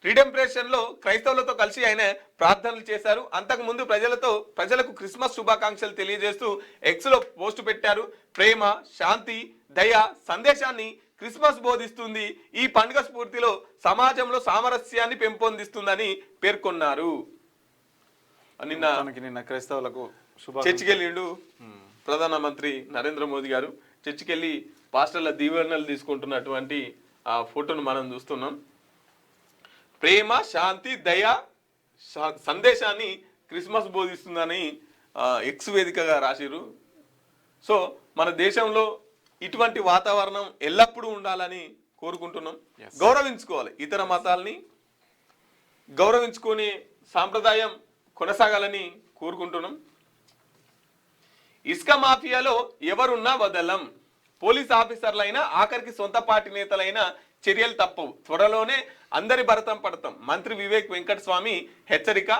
redemption లో క్రైస్తవులతో కలిసి ఆయన ప్రార్థనలు చేశారు. అంతకుముందు ప్రజలకు క్రిస్మస్ శుభాకాంక్షలు తెలియజేస్తూ ఎక్స్ లో పోస్టు పెట్టారు. ప్రేమ, శాంతి, దయ సందేశాన్ని క్రిస్మస్ బోధిస్తుంది. ఈ పండుగ స్ఫూర్తిలో సమాజంలో సామరస్యాన్ని పెంపొందిస్తుందని పేర్కొన్నారు. నిన్న క్రైస్తవులకు చర్చికి వెళ్ళిండు ప్రధానమంత్రి నరేంద్ర మోదీ గారు. చర్చికి వెళ్ళి పాస్టర్ల దీవెనలు తీసుకుంటున్నటువంటి ఆ ఫోటోను మనం చూస్తున్నాం. ప్రేమ, శాంతి, దయ సందేశాన్ని క్రిస్మస్ బోధిస్తుందని ఎక్స్ వేదికగా రాసిరు. సో మన దేశంలో ఇటువంటి వాతావరణం ఎల్లప్పుడూ ఉండాలని కోరుకుంటున్నాం. గౌరవించుకోవాలి, ఇతర మతాలని గౌరవించుకొని సాంప్రదాయం కొనసాగాలని కోరుకుంటున్నాం. ఇసుక మాఫియాలో ఎవరున్నా వదలం. పోలీస్ ఆఫీసర్లైనా ఆఖరికి సొంత పార్టీ నేతలైన చర్యలు తప్పవు. త్వరలోనే అందరి భరతం పడతాం. మంత్రి వివేక్ వెంకటస్వామి హెచ్చరిక.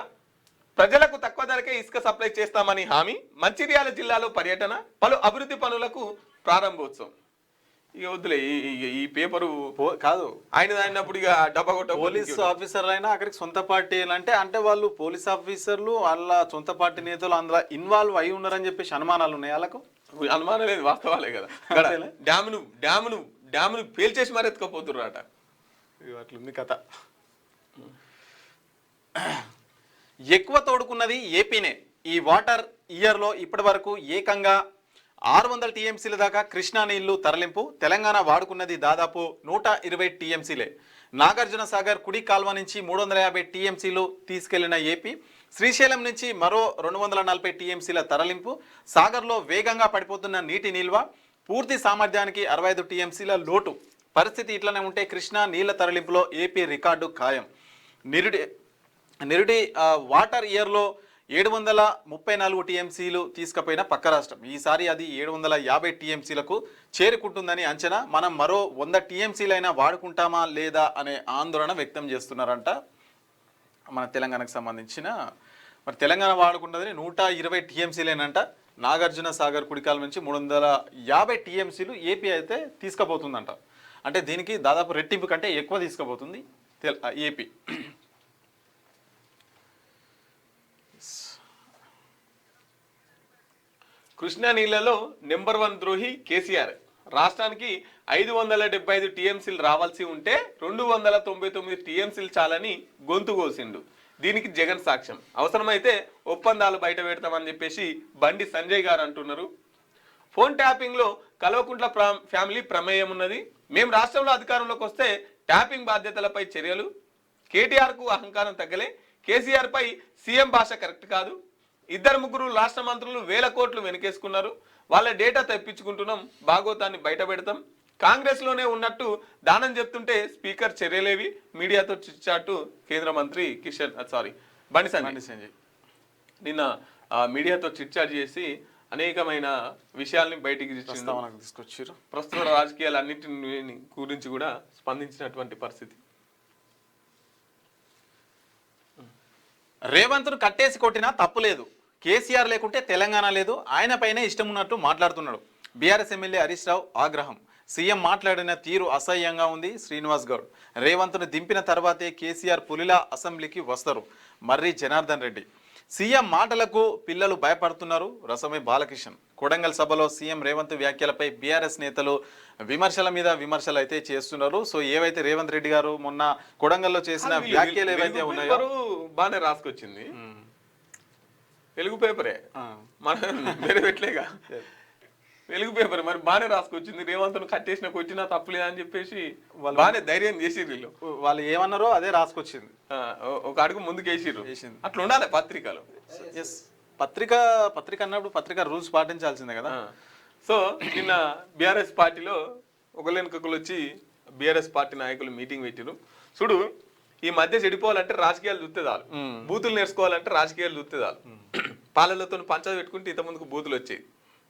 ప్రజలకు తక్కువ ధరకే ఇసుక సప్లై చేస్తామని హామీ. మంచిర్యాల జిల్లాలో పర్యటన. పలు అభివృద్ధి పనులకు ప్రారంభోత్సవం. ఇక వద్దులే ఈ పేపరు కాదు ఆయన అయినప్పుడు ఇక డబ్బా కొట్ట. పోలీస్ ఆఫీసర్లు అయినా అక్కడికి సొంత పార్టీ అంటే వాళ్ళు పోలీస్ ఆఫీసర్లు వాళ్ళ సొంత పార్టీ నేతలు అందులో ఇన్వాల్వ్ అయి ఉన్నారని చెప్పేసి అనుమానాలు ఉన్నాయి. వాళ్ళకు అనుమానం లేదు, వాస్తవాలే కదా. డ్యామును పేల్చేసి మరి ఎత్తుకపోతుర్రట. అట్లుంది కథ. ఎక్కువ తోడుకున్నది ఏపీనే. ఈ వాటర్ ఇయర్లో ఇప్పటి వరకు ఏకంగా 600 టీఎంసీల దాకా కృష్ణా నీళ్లు తరలింపు. తెలంగాణ వాడుకున్నది దాదాపు 120 టీఎంసీలే. నాగార్జున సాగర్ కుడి కాల్వ నుంచి 350 టీఎంసీలు తీసుకెళ్లిన ఏపీ. శ్రీశైలం నుంచి మరో 240 టీఎంసీల తరలింపు. సాగర్లో వేగంగా పడిపోతున్న నీటి నిల్వ. పూర్తి సామర్థ్యానికి 65 టీఎంసీల లోటు. పరిస్థితి ఇట్లనే ఉంటే కృష్ణా నీళ్ల తరలింపులో ఏపీ రికార్డు ఖాయం. నిరుడి వాటర్ ఇయర్లో 734 టీఎంసీలు తీసుకుపోయిన పక్క రాష్ట్రం. ఈసారి అది 750 టీఎంసీలకు చేరుకుంటుందని అంచనా. మనం మరో 100 టీఎంసీలైనా వాడుకుంటామా లేదా అనే ఆందోళన వ్యక్తం చేస్తున్నారంట మన తెలంగాణకు సంబంధించిన. మరి తెలంగాణ వాడుకున్నదని 120 టీఎంసీలేనంట. నాగార్జున సాగర్ కుడికాల నుంచి 350 టీఎంసీలు ఏపీ అయితే తీసుకుపోతుందంట. అంటే దీనికి దాదాపు రెట్టింపు కంటే ఎక్కువ తీసుకుపోతుంది ఏపీ. కృష్ణా నీళ్లలో నెంబర్ 1 ద్రోహి కేసీఆర్. రాష్ట్రానికి 575 టీఎంసీలు రావాల్సి ఉంటే 299 టీఎంసీలు చాలని గొంతు కోసిండు. దీనికి జగన్ సాక్ష్యం. అవసరమైతే ఒప్పందాలు బయట పెడతామని చెప్పేసి బండి సంజయ్ గారు అంటున్నారు. ఫోన్ ట్యాపింగ్ లో కల్వకుంట్ల ఫ్యామిలీ ప్రమేయం ఉన్నది. మేము రాష్ట్రంలో అధికారంలోకి వస్తే ట్యాపింగ్ బాధ్యతలపై చర్యలు. కేటీఆర్ కు అహంకారం తగ్గలే. కేసీఆర్ పై సీఎం భాష కరెక్ట్ కాదు. 2-3 రాష్ట్ర మంత్రులు వేల కోట్లు వెనకేసుకున్నారు. వాళ్ళ డేటా తెప్పించుకుంటున్నాం. భాగోతాన్ని బయట పెడతాం. కాంగ్రెస్ లోనే ఉన్నట్టు దానం చెప్తుంటే స్పీకర్ చర్యలేవి. మీడియాతో చిచ్చాటు కేంద్ర మంత్రి బండి సంజయ్ నిన్న మీడియాతో చిట్చాట్ చేసి అనేకమైన విషయాల్ని బయటికి తీసుకొచ్చారు. ప్రస్తుత రాజకీయాలన్నింటిని గురించి కూడా స్పందించినటువంటి పరిస్థితి. రేవంత్ను కట్టేసి కొట్టినా తప్పులేదు. కేసీఆర్ లేకుంటే తెలంగాణ లేదు. ఆయన పైనే ఇష్టం ఉన్నట్టు మాట్లాడుతున్నాడు. బీఆర్ఎస్ ఎమ్మెల్యే హరీష్ రావు ఆగ్రహం. సీఎం మాట్లాడిన తీరు అసహ్యంగా ఉంది. శ్రీనివాస్ గౌడ్ రేవంత్ను దింపిన తర్వాతే కేసీఆర్ పులిలా అసెంబ్లీకి వస్తారు. మర్రి జనార్దన్ రెడ్డి సీఎం మాటలకు పిల్లలు భయపడుతున్నారు. రసమే బాలకిషన్ కొడంగల్ సభలో సీఎం రేవంత్ వ్యాఖ్యలపై బీఆర్ఎస్ నేతలు విమర్శల మీద విమర్శలు అయితే చేస్తున్నారు. సో ఏవైతే రేవంత్ రెడ్డి గారు మొన్న కొడంగల్లో చేసిన వ్యాఖ్యలు ఏవైతే ఉన్నాయో బాగానే రాసుకొచ్చింది. తెలుగు పేపరే మనం వేరే పెట్టలేగా. వెలుగు పేపర్ మరి బాగానే రాసుకొచ్చింది. రేవంత్ను కట్టేసిన కొట్టినా తప్పులేదా అని చెప్పేసి బాగానే ధైర్యం చేసిర్రు. వాళ్ళు ఏమన్నారో అదే రాసుకొచ్చింది. ఒక అడుగు ముందుకు వేసిర్రు. అట్లా ఉండాలి పత్రికలు. పత్రిక అన్నప్పుడు పత్రిక రూల్స్ పాటించాల్సిందే కదా. సో నిన్న బీఆర్ఎస్ పార్టీలో ఒకళ్ళెనుకలు వచ్చి బీఆర్ఎస్ పార్టీ నాయకులు మీటింగ్ పెట్టిరు. చూడు, ఈ మధ్య చెడిపోవాలంటే రాజకీయాలు చూస్తే చాలు. బూతులు నేర్చుకోవాలంటే రాజకీయాలు చూస్తే చాలు. పాలలతో పంచాయతీ పెట్టుకుంటే ఇంత ముందుకు బూతులు వచ్చాయి.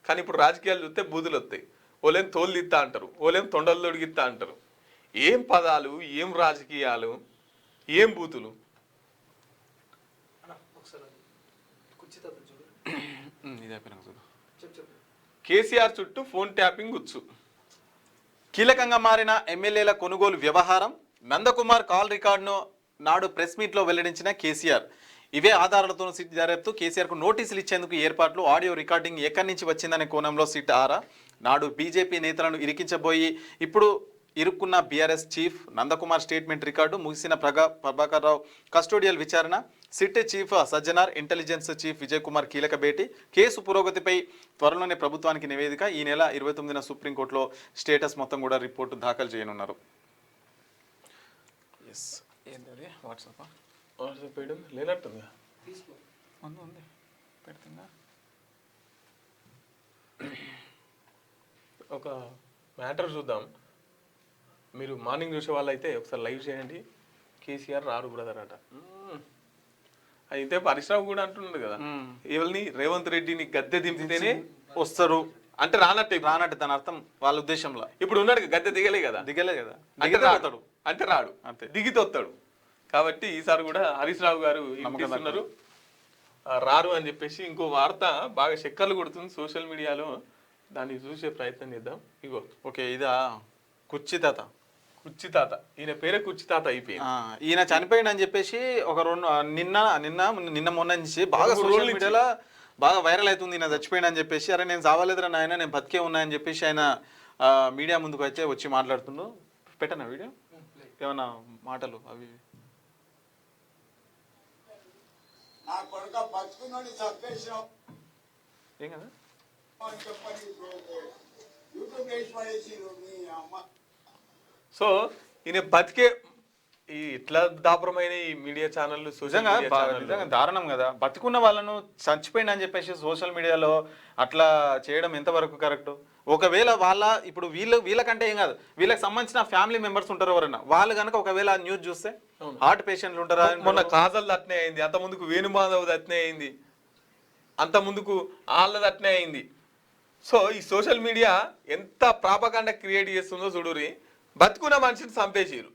కానీ ఇప్పుడు రాజకీయాలు చూస్తే బూతులు వస్తాయి. ఓలేం తోలు తిత్తా అంటారు, ఓలేం తొండలు తొడిగిత్తా అంటారు. ఏం పదాలు, ఏం రాజకీయాలు, ఏం బూతులు. కేసీఆర్ చుట్టూ ఫోన్ ట్యాపింగ్ ఉచ్చు. కీలకంగా మారిన ఎమ్మెల్యేల కొనుగోలు వ్యవహారం. నందకుమార్ కాల్ రికార్డును నాడు ప్రెస్ మీట్లో వెల్లడించిన కేసీఆర్. ఇవే ఆధారాలతో సిట్ దర్యాప్తు. కేసీఆర్కు నోటీసులు ఇచ్చేందుకు ఏర్పాట్లు. ఆడియో రికార్డింగ్ ఎక్కడి నుంచి వచ్చిందనే కోణంలో సిట్ ఆరా. నాడు బీజేపీ నేతలను ఇరికించబోయి ఇప్పుడు ఇరుక్కున్న BRS chief Nandakumar statement record. ముగిసిన ప్రభాకర్ రావు కస్టోడియల్ విచారణ. SIT chief Sajjanar, intelligence chief Vijay Kumar కీలక భేటీ. కేసు పురోగతిపై త్వరలోనే ప్రభుత్వానికి నివేదిక. ఈ నెల 29న సుప్రీంకోర్టులో స్టేటస్ మొత్తం కూడా రిపోర్టు దాఖలు చేయనున్నారు. వాట్సాప్ లేనట్టుందా? ఒక మ్యాటర్ చూద్దాం. మీరు మార్నింగ్ చూసే వాళ్ళు అయితే ఒకసారి లైవ్ చేయండి. కేసీఆర్ రారు బ్రదర్ అట. అయితే పరిశ్రమ కూడా అంటున్నాడు కదా, ఎవరిని రేవంత్ రెడ్డిని గద్దె దింపితేనే వస్తారు అంటే రానట్టు దాని అర్థం వాళ్ళ ఉద్దేశంలో. ఇప్పుడు ఉన్నాడు గద్దె దిగలే కదా, అంటే రాడు, దిగితే వస్తాడు. కాబట్టి ఈసారి కూడా హరీష్ రావు గారు నమ్మకస్తున్నారు రారు అని చెప్పేసి. ఇంకో వార్త బాగా చక్కర్లు కొడుతుంది సోషల్ మీడియాలో, దాన్ని చూసే ప్రయత్నం చేద్దాం. ఇగో ఓకే, ఇదా కుర్చీతాత. ఈయన పేరే కుర్చీతాత అయిపోయింది. ఈయన చనిపోయింది అని చెప్పేసి ఒక నిన్న మొన్న నుంచి బాగా సోషల్ మీడియాలో బాగా వైరల్ అవుతుంది. ఈయన చచ్చిపోయింది అని చెప్పేసి. అరే నేను చావలేదురా నాయన, నేను బతికే ఉన్నాయని చెప్పేసి ఆయన మీడియా ముందుకు అయితే వచ్చి మాట్లాడుతుండు. పెట్టనా వీడియో? ఏమన్నా మాటలు అవి ఏం కదా. సో ఈయన బతికే ఇట్లా దాపరమైన ఈ మీడియా ఛానళ్ళు నిజంగా దారుణం కదా. బతికున్న వాళ్ళను చచ్చిపోయింది అని చెప్పేసి సోషల్ మీడియాలో అట్లా చేయడం ఎంతవరకు కరెక్ట్? ఒకవేళ ఇప్పుడు వీళ్ళకంటే ఏం కాదు, వీళ్ళకి సంబంధించిన ఫ్యామిలీ మెంబర్స్ ఉంటారు ఎవరైనా, వాళ్ళు కనుక ఒకవేళ న్యూస్ చూస్తే హార్ట్ పేషెంట్లు ఉంటారా? మొన్న కాజల్ అట్నే అయింది, అంత ముందుకు వేణుమాధవ్ అట్నే అయింది, అంత ముందుకు వాళ్ళది అట్నే అయింది. సో ఈ సోషల్ మీడియా ఎంత ప్రాపకాండ క్రియేట్ చేస్తుందో చూడురి. బతుకున్న మనిషిని చంపేసారు.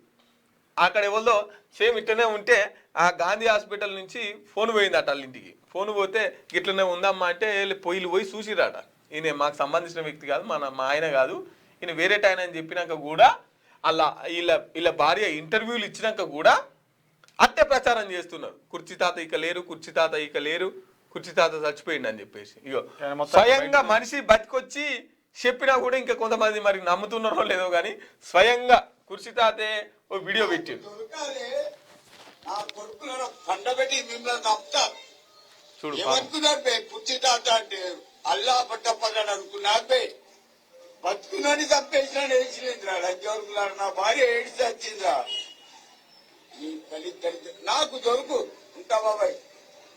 అక్కడ ఎవరిదో సేమ్ ఇట్లనే ఉంటే ఆ గాంధీ హాస్పిటల్ నుంచి ఫోన్ పోయింది అట వాళ్ళ ఇంటికి. ఫోన్ పోతే ఇట్లనే ఉందమ్మా అంటే పోయి చూసిరాట. ఈయన మాకు సంబంధించిన వ్యక్తి కాదు, మా ఆయన కాదు, ఈయన వేరేట ఆయన అని చెప్పినాక కూడా అలా వీళ్ళ భార్య ఇంటర్వ్యూలు ఇచ్చినాక కూడా అట్టే ప్రచారం చేస్తున్నారు. కుర్చీ తాత ఇక లేరు. కుర్చీ తాత చచ్చిపోయింది అని చెప్పేసి ఇగో ఆయన మొత్తం స్వయంగా మనిషి బతికొచ్చి చెప్పినా కూడా ఇంకా కొంతమంది మరి నమ్ముతున్నారో లేదో కానీ స్వయంగా కుర్చీ తాతే ఓ వీడియో పెట్టిండు నా కొడుకులను పండబెట్టి మిమ్మల్ని నమ్ముతారు చూడు ఏమనుకున్నారు బే కుర్చీ తాత అంటే అల్లా పట్టప్పదని అనుకున్నారు బే బతుకునని చంపేసిన వేసిలేదురా లంచవరుకున్నారు నా భార్య ఏడిసి వచ్చిందిరా ఈ దళిత నాకు దొరుకు ఉంటా బాబాయ్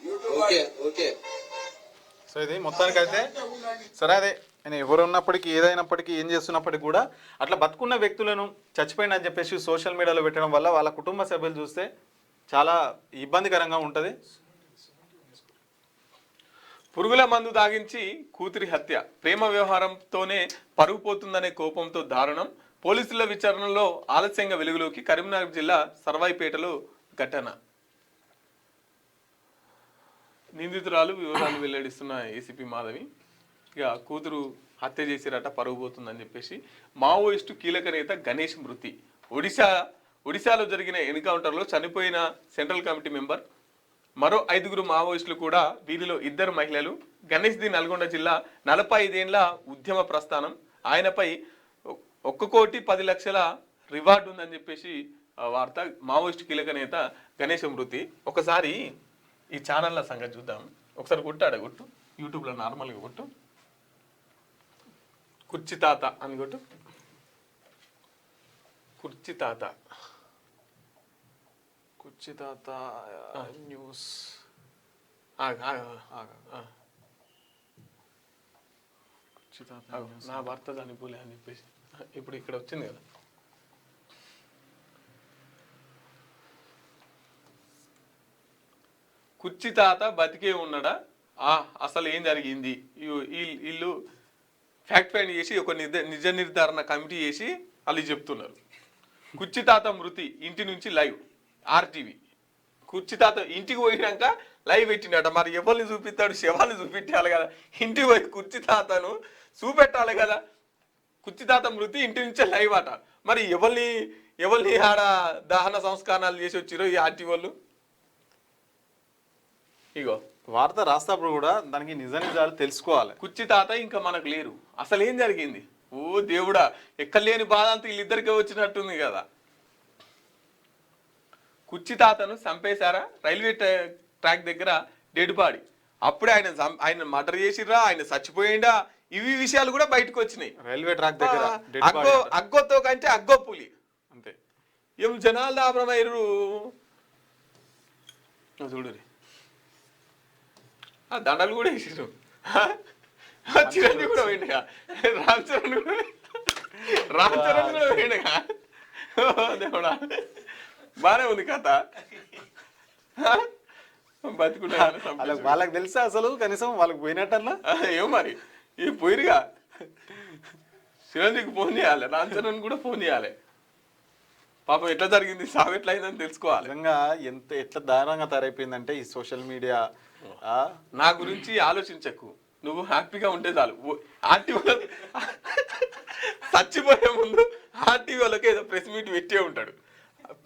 యూట్యూబ్ సో ఇది మొత్తానికైతే సరే అదే నేను ఎవరు ఉన్నప్పటికీ ఏదైనప్పటికీ ఏం చేస్తున్నప్పటికీ కూడా అట్లా బతుకున్న వ్యక్తులను చచ్చిపోయింది అని చెప్పేసి సోషల్ మీడియాలో పెట్టడం వల్ల వాళ్ళ కుటుంబ సభ్యులు చూస్తే చాలా ఇబ్బందికరంగా ఉంటుంది. పురుగుల మందు దాగించి కూతురి హత్య ప్రేమ వ్యవహారంతోనే పరుగు పోతుందనే కోపంతో దారుణం పోలీసుల విచారణలో ఆలస్యంగా వెలుగులోకి కరీంనగర్ జిల్లా సర్వాయిపేటలో ఘటన నిందితురాలు వివరాలు వెల్లడిస్తున్న ఏసీపీ మాధవి ఇక కూతురు హత్య చేసిరట పరుగు పోతుందని చెప్పేసి మావోయిస్టు కీలక నేత గణేష్ మృతి ఒడిశాలో జరిగిన ఎన్కౌంటర్లో చనిపోయిన సెంట్రల్ కమిటీ మెంబర్ మరో 5 మావోయిస్టులు కూడా వీరిలో 2 మహిళలు గణేష్ ది నల్గొండ జిల్లా 45 ఏళ్ల ఉద్యమ ప్రస్థానం ఆయనపై 1,10,00,000 రివార్డు ఉందని చెప్పేసి వార్త మావోయిస్టు కీలక నేత గణేష్ మృతి ఒకసారి ఈ ఛానళ్ళ సంగతి చూద్దాం ఒకసారి కొట్టు యూట్యూబ్లో నార్మల్గా కొట్టు కుర్చీ తాత అని కొట్టు కుర్చీ తాత న్యూస్ నా భర్త చనిపోలే అని చెప్పేసి ఇప్పుడు ఇక్కడ వచ్చింది కదా కుర్చీ తాత బతికే ఉన్నాడా అసలు ఏం జరిగింది వీళ్ళు ఫ్యాక్ట్ ఫైండ్ చేసి ఒక నిజ నిర్ధారణ కమిటీ చేసి వాళ్ళు చెప్తున్నారు కుర్చీ తాత మృతి ఇంటి నుంచి లైవ్ ఆర్టీవీ కుర్చీ తాత ఇంటికి పోయినాక లైవ్ పెట్టినట మరి ఎవరిని చూపిస్తాడు శవాన్ని చూపించాలి కదా ఇంటికి పోయి కుర్చీ తాతను చూపెట్టాలి కదా కుర్చీ తాత మృతి ఇంటి నుంచే లైవ్ అట మరి ఎవరిని ఆడ దహన సంస్కారాలు చేసి వచ్చిరో ఈ ఆర్టీ వాళ్ళు ఇగో వార్త రాస్తప్పుడు కూడా దానికి నిజాలు తెలుసుకోవాలి కుర్చీ తాత ఇంకా మనకు లేరు అసలు ఏం జరిగింది ఓ దేవుడా ఎక్కడ లేని బాధ అంతా వీళ్ళిద్దరికే వచ్చినట్టుంది కదా కుర్చీ తాతను చంపేశారా రైల్వే ట్రాక్ దగ్గర డెడ్ బాడీ అప్పుడే ఆయన మర్డర్ చేసిర్రా ఆయన చచ్చిపోయిండా ఇవి విషయాలు కూడా బయటకు వచ్చినాయి రైల్వే ట్రాక్ దగ్గర అగ్గోతో కంటే అగ్గో పులి అంతే ఏం జనాలు దాపరమయ్యారు చూడు ఆ దండలు కూడా వేసిరు చిరంజీవి కూడా పోయిండగా రామ్ చరణ్ కూడా పోయిండగా దేవుడా బానే ఉంది కథ బతుకుంటా వాళ్ళకి తెలుసా అసలు కనీసం వాళ్ళకి పోయినట్టన్నా ఏమో మరి ఈ పోయిరుగా చిరంజీవికి ఫోన్ చేయాలి రామ్ చరణ్ కూడా ఫోన్ చేయాలి పాపం ఎట్లా జరిగింది సాగు ఎట్లా అయిందని తెలుసుకోవాలి నిజంగా ఎట్లా దారుణంగా తయారైపోయిందంటే ఈ సోషల్ మీడియా నా గురించి ఆలోచించకు నువ్వు హ్యాపీగా ఉంటే చాలు ఆర్టీ చచ్చిపోయే ముందు ఆర్టీ వాళ్ళకి ఏదో ప్రెస్ మీట్ పెట్టే ఉంటాడు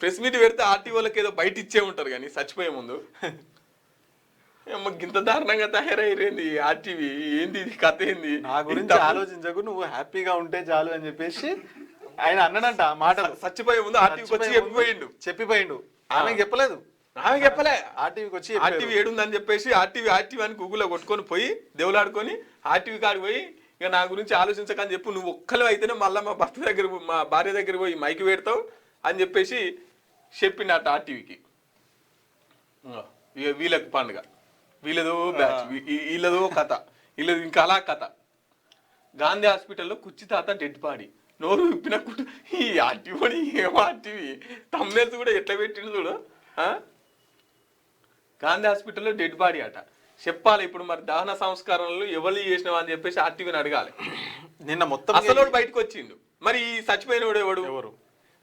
ప్రెస్ మీట్ పెడితే ఆర్టీ వాళ్ళకి ఏదో బయట ఇచ్చే ఉంటారు కానీ చచ్చిపోయే ముందు ఇంత దారుణంగా తయారైంది ఆర్టీవీ ఏంది ఇది కథ ఏంది నా గురించి ఆలోచించకు నువ్వు హ్యాపీగా ఉంటే చాలు అని చెప్పేసి ఆయన అన్నాడంట ఆ మాట చచ్చిపోయే ముందు ఆర్టీవీకి వచ్చి చెప్పిపోయిండు ఆమెకు చెప్పలేదు ఆమె చెప్పలే ఆర్టీవీకి వచ్చి ఆర్టీవీ ఏడుందని చెప్పేసి ఆర్టీవీ అని గూగుల్లో కొట్టుకొని పోయి దేవులాడుకొని ఆర్టీవీ కాడికి పోయి ఇక నా గురించి ఆలోచించకని చెప్పు నువ్వు ఒక్కలు అయితేనే మళ్ళీ మా భార్య దగ్గర పోయి మైకి పెడతావు అని చెప్పేసి చెప్పిండట ఆర్టీవీకి ఇక వీళ్ళకి పండుగ వీళ్ళదో బ్యాచ్ వీళ్ళదో కథ వీళ్ళది ఇంకా అలా కథ గాంధీ హాస్పిటల్లో కుర్చీ తాత డెడ్ బాడీ నోరు విప్పిన ఈ ఆర్టీవీ ఏం ఆర్టీవీ తమ్నేల్స్ కూడా ఎట్లా పెట్టిండు చూడు గాంధీ హాస్పిటల్లో డెడ్ బాడీ అట చెప్పాలి ఇప్పుడు మరి దహన సంస్కారంలో ఎవరు చేసినావా అని చెప్పేసి ఆర్టీవీని అడగాలి నిన్న మొత్తం అసలు బయటకు వచ్చిండు మరి చచ్చిపోయిన ఎవరు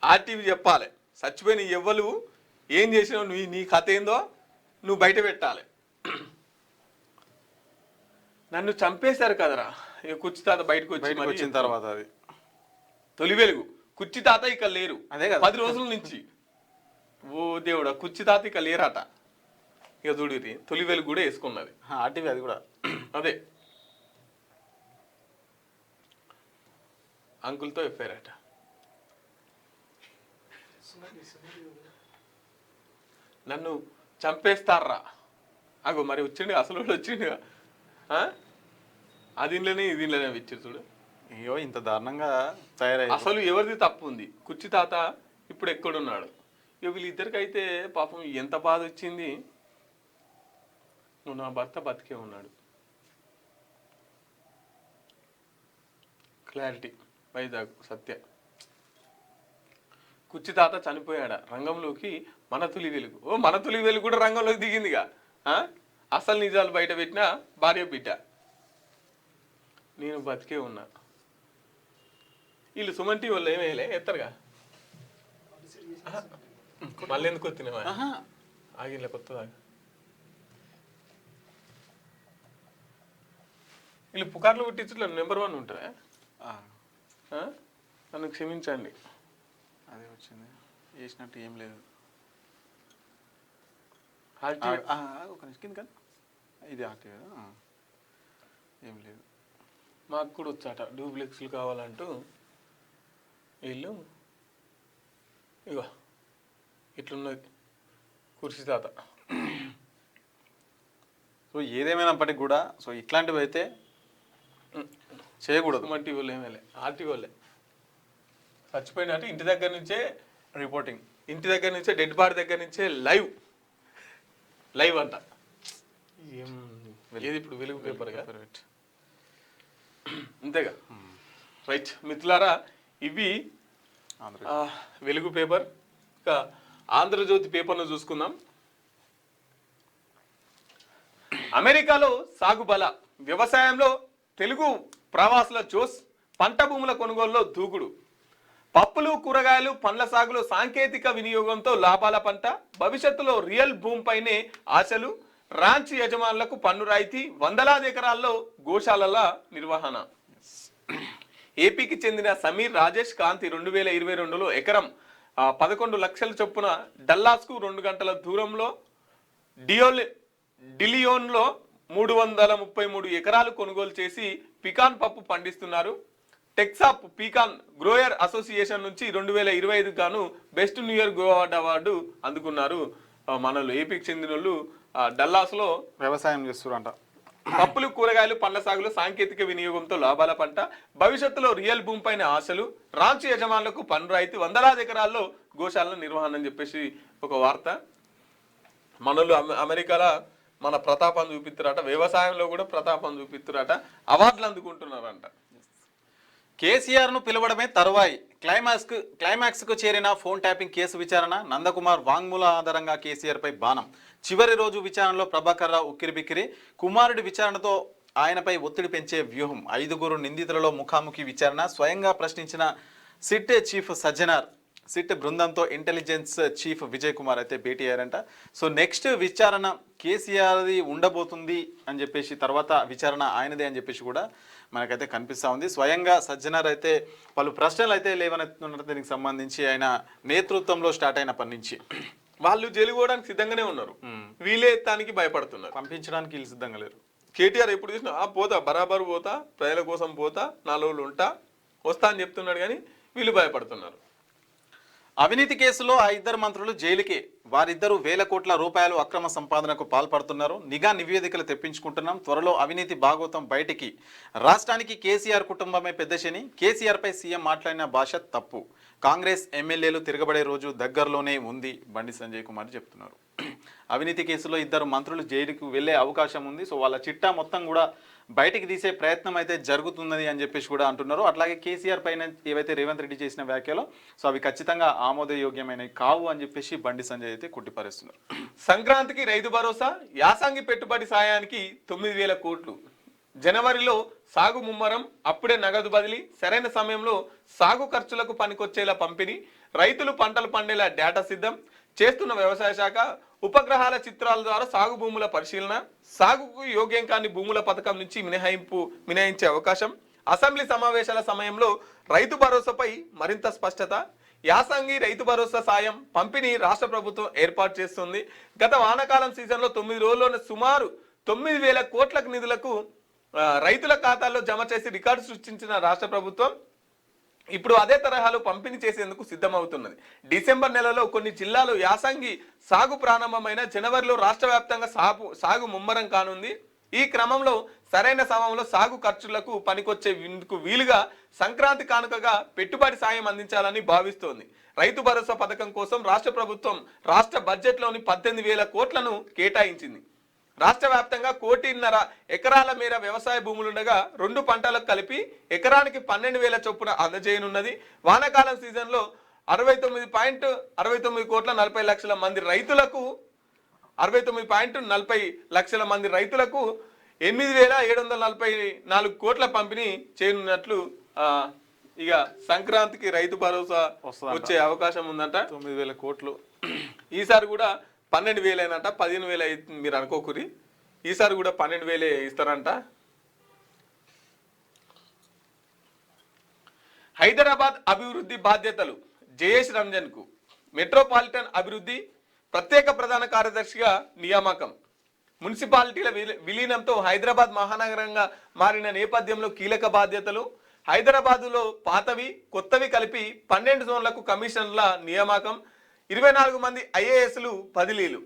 ఆర్టీవీ చెప్పాలి చచ్చిపోయిన ఎవరు ఏం చేసినావు నువ్వు నీ కథ ఏందో నువ్వు బయట పెట్టాలి నన్ను చంపేశారు కదరా ఇక కుర్చీ తాత బయటకు వచ్చిన తర్వాత అది తొలి వెలుగు కుర్చీ తాత ఇక లేరు అదే కదా 10 రోజుల నుంచి ఓ దేవుడా కుర్చీ తాత ఇక లేరట ఇక చూడు తొలి వెలుగు కూడా వేసుకున్నది ఆర్టీవీ అది కూడా అదే అంకుల్తో ఎఫ్ఐఆర్ అట. నన్ను చంపేస్తారా అగో మరి వచ్చిండు అసలు వచ్చిండుగా అదిలోనే ఇదిలోనే ఇచ్చారు చూడు. అయ్యో ఇంత దారుణంగా తయారయ్యి అసలు ఎవరిది తప్పు ఉంది? కుర్చీ తాత ఇప్పుడు ఎక్కడున్నాడు? ఇక వీళ్ళిద్దరికైతే పాపం ఎంత బాధ వచ్చింది. నువ్వు నా భర్త బతికే ఉన్నాడు. క్లారిటీ వైజాగ్ సత్య. కుర్చీ తాత చనిపోయాడా? రంగంలోకి మన తొలి వెలుగు. ఓ మన తొలి వెలుగు కూడా రంగంలోకి దిగిందిగా. అసలు నిజాలు బయట పెట్టిన భార్య బిడ్డ. నేను బతికే ఉన్నా. వీళ్ళు సుమన్ టీవీ వాళ్ళు ఏమేలే ఎత్తరుగా. మళ్ళీ ఎందుకు వచ్చినావా ఆగిలే కొత్తదాకా. వీళ్ళు పుకార్లు పుట్టించట్లో నెంబర్ 1 ఉంటారా? నన్ను క్షమించండి. అదే వచ్చింది చేసినట్టు ఏం లేదు. ఒక నిమిషం కానీ ఇది ఆర్టీవీ ఏం లేదు. మాకు కూడా వచ్చాట డూప్లెక్స్లు కావాలంటూ వీళ్ళు. ఇగో ఇట్లున్నది కుర్చీ తాత. సో ఏదేమైనప్పటికీ కూడా సో ఇట్లాంటివి అయితే చేయకూడదు. సుమన్ టీవీ వాళ్ళు ఏమేలే ఆర్టీవీ వాళ్ళే చచ్చిపోయినట్టు ఇంటి దగ్గర నుంచే రిపోర్టింగ్, ఇంటి దగ్గర నుంచే డెడ్ బాడీ దగ్గర నుంచే లైవ్ అంట. ఏది ఇప్పుడు వెలుగు పేపర్గా అంతేగా. రైట్ మిత్రులారా, ఇవి వెలుగు పేపర్. ఇంకా ఆంధ్రజ్యోతి పేపర్ను చూసుకుందాం. అమెరికాలో సాగు బల, వ్యవసాయంలో తెలుగు ప్రవాసుల జోస్, పంట భూముల కొనుగోలులో దూకుడు, పప్పులు కూరగాయలు పండ్ల సాగులో సాంకేతిక వినియోగంతో లాభాల పంట, భవిష్యత్తులో రియల్ భూమి పైనే ఆశలు, రాంచ్ యజమానులకు పన్ను రాయితీ, వందలాది ఎకరాల్లో గోశాలల నిర్వహణ. ఏపీకి చెందిన సమీర్ రాజేష్ కాంతి 2022లో ఎకరం 11 లక్షల చొప్పున డల్లాస్కు 2 గంటల దూరంలో డిలియోన్లో 333 ఎకరాలు కొనుగోలు చేసి పికాన్ పప్పు పండిస్తున్నారు. టెక్సాప్ పీకాన్ గ్రోయర్ అసోసియేషన్ నుంచి 2025 గాను best new year grow award అందుకున్నారు. మనలో ఏపీకి చెందిన వాళ్ళు డల్లాస్లో వ్యవసాయం చేస్తున్నారంట. పప్పులు కూరగాయలు పండ్ల సాగులో సాంకేతిక వినియోగంతో లాభాల పంట, భవిష్యత్తులో రియల్ భూమి పైన ఆశలు, రాంచు యజమానులకు పన్ను రాయితీ, వందలాది ఎకరాల్లో గోశాల నిర్వహణ అని చెప్పేసి ఒక వార్త. మనలు అమెరికాలో మన ప్రతాపం చూపిస్తురట, వ్యవసాయంలో కూడా ప్రతాపం చూపిస్తురట, అవార్డులు అందుకుంటున్నారంట. కేసీఆర్ను పిలవడమే తరువాయి. క్లైమాక్స్కు చేరిన ఫోన్ ట్యాపింగ్ కేసు విచారణ. నందకుమార్ వాంగ్మూల ఆధారంగా కేసీఆర్పై బాణం. చివరి రోజు విచారణలో ప్రభాకర్ రావు ఉక్కిరిబిక్కిరి. కుమారుడి విచారణతో ఆయనపై ఒత్తిడి పెంచే వ్యూహం. 5 నిందితులలో ముఖాముఖి విచారణ. స్వయంగా ప్రశ్నించిన సిట్ చీఫ్ సజ్జనార్. సిట్ బృందంతో ఇంటెలిజెన్స్ చీఫ్ విజయ్ కుమార్ అయితే భేటీ అయ్యారంట. సో నెక్స్ట్ విచారణ కేసీఆర్ది ఉండబోతుంది అని చెప్పేసి, తర్వాత విచారణ ఆయనదే అని చెప్పేసి కూడా మనకైతే కనిపిస్తూ ఉంది. స్వయంగా సజ్జనార్ అయితే పలు ప్రశ్నలు అయితే లేవనెత్తుతున్నారు దీనికి సంబంధించి. ఆయన నేతృత్వంలో స్టార్ట్ అయిన పని నుంచి వాళ్ళు జైలు పోవడానికి సిద్ధంగానే ఉన్నారు. వీళ్ళే దానికి భయపడుతున్నారు. పంపించడానికి వీళ్ళు సిద్ధంగా లేరు. కేటీఆర్ ఎప్పుడు చూసినా పోతా బరాబరు పోతా, ప్రజల కోసం పోతా, 4 రోజులు ఉంటా వస్తా అని చెప్తున్నాడు, కానీ వీళ్ళు భయపడుతున్నారు. అవినీతి కేసులో ఆ 2 మంత్రులు జైలుకే. వారిద్దరూ వేల కోట్ల రూపాయలు అక్రమ సంపాదనకు పాల్పడుతున్నారు. నిఘా నివేదికలు తెప్పించుకుంటున్నాం. త్వరలో అవినీతి భాగోతం బయటికి. రాష్ట్రానికి కేసీఆర్ కుటుంబమే పెద్ద శని. కేసీఆర్పై సీఎం మాట్లాడిన భాష తప్పు. కాంగ్రెస్ ఎమ్మెల్యేలు తిరగబడే రోజు దగ్గరలోనే ఉంది బండి సంజయ్ కుమార్ చెప్తున్నారు. అవినీతి కేసులో 2 మంత్రులు జైలుకు వెళ్లే అవకాశం ఉంది. సో వాళ్ళ చిట్టా మొత్తం కూడా బయటికి తీసే ప్రయత్నం అయితే జరుగుతున్నది అని చెప్పేసి కూడా అంటున్నారు. అట్లాగే కేసీఆర్ పైన ఏవైతే రేవంత్ రెడ్డి చేసిన వ్యాఖ్యలో సో అవి ఖచ్చితంగా ఆమోదయోగ్యమైనవి కావు అని చెప్పేసి బండి సంజయ్ అయితే కొట్టిపారేస్తున్నారు. సంక్రాంతికి రైతు భరోసా, యాసంగి పెట్టుబడి సాయానికి 9,000 కోట్లు. జనవరిలో సాగు ముమ్మరం, అప్పుడే నగదు బదిలీ, సరైన సమయంలో సాగు ఖర్చులకు పనికొచ్చేలా పంపిణీ, రైతులు పంటలు పండేలా డేటా సిద్ధం చేస్తున్న వ్యవసాయ శాఖ. ఉపగ్రహాల చిత్రాల ద్వారా సాగు భూముల పరిశీలన, సాగుకు యోగ్యం కాని భూముల పథకం నుంచి మినహాయించే అవకాశం. అసెంబ్లీ సమావేశాల సమయంలో రైతు భరోసాపై మరింత స్పష్టత. యాసంగి రైతు భరోసా సాయం పంపిణీ రాష్ట్ర ప్రభుత్వం ఏర్పాటు చేస్తుంది. గత వానాకాలం సీజన్లో 9 రోజుల్లోనే సుమారు 9,000 కోట్ల నిధులకు రైతుల ఖాతాల్లో జమ చేసి రికార్డు సృష్టించిన రాష్ట్ర ప్రభుత్వం ఇప్పుడు అదే తరహాలో పంపిణీ చేసేందుకు సిద్ధమవుతున్నది. డిసెంబర్ నెలలో కొన్ని జిల్లాలు యాసంగి సాగు ప్రారంభమైన జనవరిలో రాష్ట్ర వ్యాప్తంగా సాగు ముమ్మరం కానుంది. ఈ క్రమంలో సరైన సమయంలో సాగు ఖర్చులకు పనికొచ్చే వీలుగా సంక్రాంతి కానుకగా పెట్టుబడి సాయం అందించాలని భావిస్తోంది. రైతు భరోసా పథకం కోసం రాష్ట్ర ప్రభుత్వం రాష్ట్ర బడ్జెట్లోని 18,000 కోట్లను కేటాయించింది. రాష్ట్ర వ్యాప్తంగా 1,50,00,000 ఎకరాల మేర వ్యవసాయ భూములుండగా 2 పంటలకు కలిపి ఎకరానికి 12,000 చొప్పున అందజేయనున్నది. వానాకాలం సీజన్లో 69.69 కోట్ల 40 లక్షల మంది రైతులకు 8,744 కోట్ల పంపిణీ చేయనున్నట్లు ఇక సంక్రాంతికి రైతు భరోసా వచ్చే అవకాశం ఉందంట. 9,000 కోట్లు ఈసారి కూడా 12,000 అయినట. 15,000 మీరు అనుకోకురి, ఈసారి కూడా 12,000 ఇస్తారంట. హైదరాబాద్ అభివృద్ధి బాధ్యతలు జయేష్ రంజన్ కు మెట్రోపాలిటన్ అభివృద్ధి ప్రత్యేక ప్రధాన కార్యదర్శిగా నియామకం. మున్సిపాలిటీల విలీనంతో హైదరాబాద్ మహానగరంగా మారిన నేపథ్యంలో కీలక బాధ్యతలు. హైదరాబాదులో పాతవి కొత్తవి కలిపి 12 జోన్లకు కమిషనర్ల నియామకం. 24 మంది ఐఏఎస్లు బదిలీలు.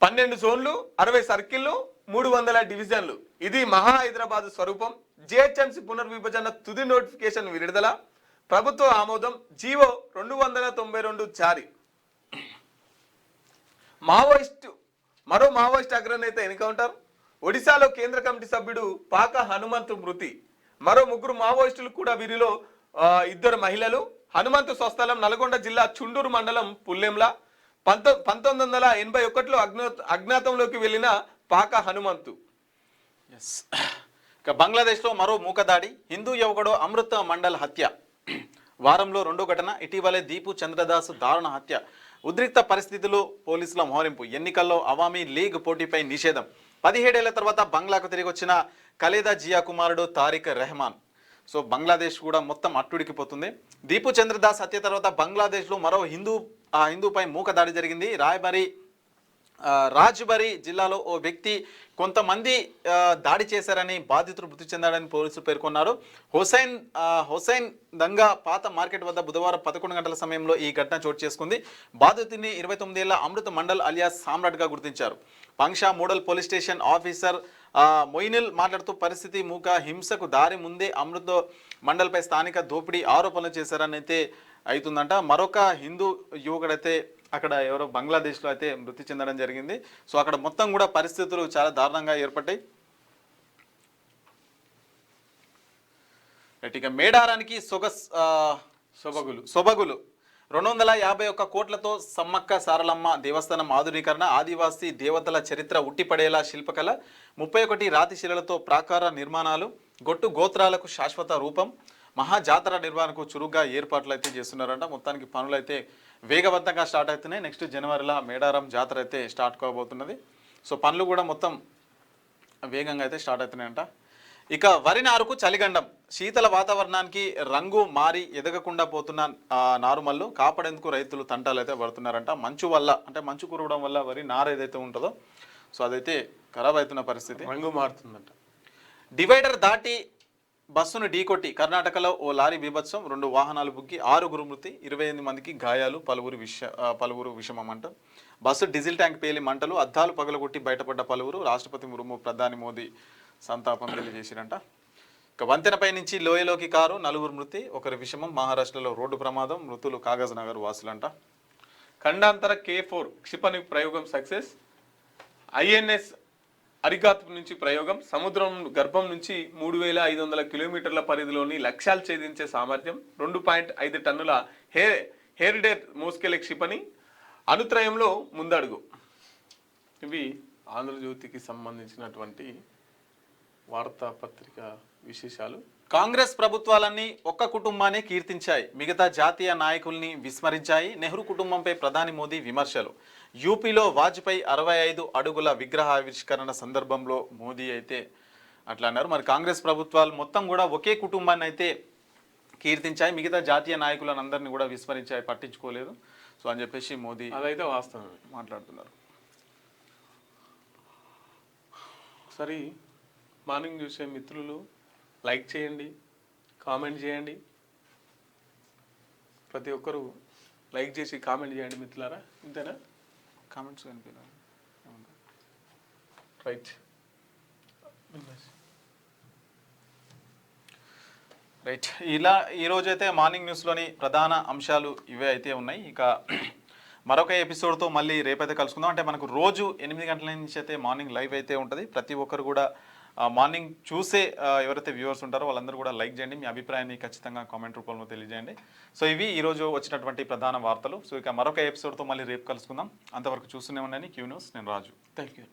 12 జోన్లు, 60 సర్కిళ్లు, 300 డివిజన్లు. ఇది మహా హైదరాబాద్ స్వరూపం. జిహెచ్ఎంసీ పునర్విభజన తుది నోటిఫికేషన్ విడుదల. ప్రభుత్వ ఆమోదం. జీవో 292 జారీ. మరో మావోయిస్ట్ అగ్రనేత ఎన్కౌంటర్. ఒడిశాలో కేంద్ర కమిటీ సభ్యుడు పాక హనుమంతు మృతి. మరో 3 మావోయిస్టులు కూడా, వీరిలో 2 మహిళలు. హనుమంతు స్వస్థలం నల్గొండ జిల్లా చుండూరు మండలం పుల్లెంలా. 1981లో అజ్ఞాతంలోకి వెళ్లిన పాక హనుమంతు. ఇక బంగ్లాదేశ్లో మరో మూకదాడి. హిందూ యువకుడు అమృత మండల్ హత్య. వారంలో 2వ ఘటన. ఇటీవలే దీపు చంద్రదాస్ దారుణ హత్య. ఉద్రిక్త పరిస్థితులు, పోలీసుల మోహరింపు. ఎన్నికల్లో అవామీ లీగ్ పోటీపై నిషేధం. 17 ఏళ్ల తర్వాత బంగ్లాకు తిరిగి వచ్చిన ఖలేదా జియా కుమారుడు తారిక్ రెహమాన్. సో బంగ్లాదేశ్ కూడా మొత్తం అట్టుడికిపోతుంది. దీపు చంద్రదాస్ హత్య తర్వాత బంగ్లాదేశ్లో మరో హిందూపై మూక దాడి జరిగింది. రాజ్బరీ జిల్లాలో ఓ వ్యక్తి కొంతమంది దాడి చేశారని, బాధితుడు మృతి చెందాడని పోలీసులు పేర్కొన్నారు. హుసైన్ దంగా పాత మార్కెట్ వద్ద బుధవారం 11 గంటల సమయంలో ఈ ఘటన చోటు చేసుకుంది. బాధితుడిని 29 ఏళ్ల అమృత్ మండల్ అలియాస్ సామ్రాట్గా గుర్తించారు. పంక్షా మోడల్ పోలీస్ స్టేషన్ ఆఫీసర్ మొయినుల్ మాట్లాడుతూ పరిస్థితి మూక హింసకు దారి ముందే అమృత్ మండల్పై స్థానిక దోపిడీ ఆరోపణలు చేశారని అయితే అవుతుందంట. మరొక హిందూ యువకుడైతే అక్కడ ఎవరో బంగ్లాదేశ్లో అయితే మృతి చెందడం జరిగింది. సో అక్కడ మొత్తం కూడా పరిస్థితులు చాలా దారుణంగా ఏర్పడ్డాయి. ఇక మేడారానికి సొబగులు 251 కోట్లతో సమ్మక్క సారలమ్మ దేవస్థానం ఆధునీకరణ. ఆదివాసీ దేవతల చరిత్ర ఉట్టిపడేలా శిల్పకళ. 31 రాతి శిలలతో ప్రాకార నిర్మాణాలు. గొట్టు గోత్రాలకు శాశ్వత రూపం. మహాజాతర నిర్వహణకు చురుగ్గా ఏర్పాట్లు అయితే చేస్తున్నారంట. మొత్తానికి పనులు అయితే వేగవంతంగా స్టార్ట్ అవుతున్నాయి. నెక్స్ట్ జనవరిలో మేడారం జాతర అయితే స్టార్ట్ కాబోతున్నది. సో పనులు కూడా మొత్తం వేగంగా అయితే స్టార్ట్ అవుతున్నాయంట. ఇక వరి నారుకు చలిగండం. శీతల వాతావరణానికి రంగు మారి ఎదగకుండా పోతున్న నారుమల్లు కాపాడేందుకు రైతులు తంటాలు అయితే పడుతున్నారంట. మంచు వల్ల, అంటే మంచు కురవడం వల్ల వరి నారు ఏదైతే ఉంటుందో సో అదైతే ఖరాబ్ అవుతున్న పరిస్థితి, రంగు మారుతుందంట. డివైడర్ దాటి బస్సును ఢీకొట్టి కర్ణాటకలో ఓ లారీ బీభత్సం. 2 వాహనాలు బుగ్గి 6 మృతి, 28 మందికి గాయాలు, పలువురు విషమం అంట. బస్సు డీజిల్ ట్యాంక్ పేలి మంటలు, అద్దాలు పగలగొట్టి బయటపడ్డ పలువురు. రాష్ట్రపతి ముర్ము, ప్రధాని మోదీ సంతాపం తెలియజేసిరంట. ఇక వంతెనపై నుంచి లోయలోకి కారు, 4 మృతి, 1 విషమం. మహారాష్ట్రలో రోడ్డు ప్రమాదం, మృతులు కాగజ్ నగర్ వాసులంట. ఖండాంతర K4 క్షిపణి ప్రయోగం సక్సెస్. ఐఎన్ఎస్ అరిగాత్ నుంచి ప్రయోగం. సముద్రం గర్భం నుంచి 3,500 కిలోమీటర్ల పరిధిలోని లక్ష్యాలు ఛేదించే సామర్థ్యం. 2.5 టన్నుల హెయిర్డేర్ మోసుకెళ్లే క్షిపణి. అనుత్రయంలో ముందడుగు. ఇవి ఆంధ్రజ్యోతికి సంబంధించినటువంటి వార్తాపత్రిక విశేషాలు. కాంగ్రెస్ ప్రభుత్వాలన్నీ ఒక్క కుటుంబాన్ని కీర్తించాయి, మిగతా జాతీయ నాయకుల్ని విస్మరించాయి. నెహ్రూ కుటుంబంపై ప్రధాని మోదీ విమర్శలు. యూపీలో వాజ్పేయి 65 అడుగుల విగ్రహావిష్కరణ సందర్భంలో మోదీ అయితే అట్లా అన్నారు. మరి కాంగ్రెస్ ప్రభుత్వాలు మొత్తం కూడా ఒకే కుటుంబాన్ని అయితే కీర్తించాయి, మిగతా జాతీయ నాయకులను అందరినీ కూడా విస్మరించాయి, పట్టించుకోలేదు. సో అని చెప్పేసి మోదీ అదైతే వాస్తవం మాట్లాడుతున్నారు. సరే, మార్నింగ్ చూసే మిత్రులు లైక్ చేయండి, కామెంట్ చేయండి. ప్రతి ఒక్కరు లైక్ చేసి కామెంట్ చేయండి మిత్రులారా. ఇంతేనా? కామెంట్స్ కనిపించారు. Right right. ఇలా ఈరోజైతే మార్నింగ్ న్యూస్లోని ప్రధాన అంశాలు ఇవే అయితే ఉన్నాయి. ఇక మరొక ఎపిసోడ్తో మళ్ళీ రేపైతే కలుసుకుందాం. అంటే మనకు రోజు 8 గంటల నుంచి అయితే మార్నింగ్ లైవ్ అయితే ఉంటుంది. ప్రతి ఒక్కరు కూడా మార్నింగ్ చూసే ఎవరైతే వ్యూవర్స్ ఉంటారో వాళ్ళందరూ కూడా లైక్ చేయండి, మీ అభిప్రాయాన్ని ఖచ్చితంగా కామెంట్ రూపంలో తెలియజేయండి. సో ఇవి ఈరోజు వచ్చినటువంటి ప్రధాన వార్తలు. సో ఇక మరొక ఎపిసోడ్తో మళ్ళీ రేపు కలుసుకుందాం. అంతవరకు చూస్తూనే ఉండండి క్యూ న్యూస్. నేను రాజు. Thank you.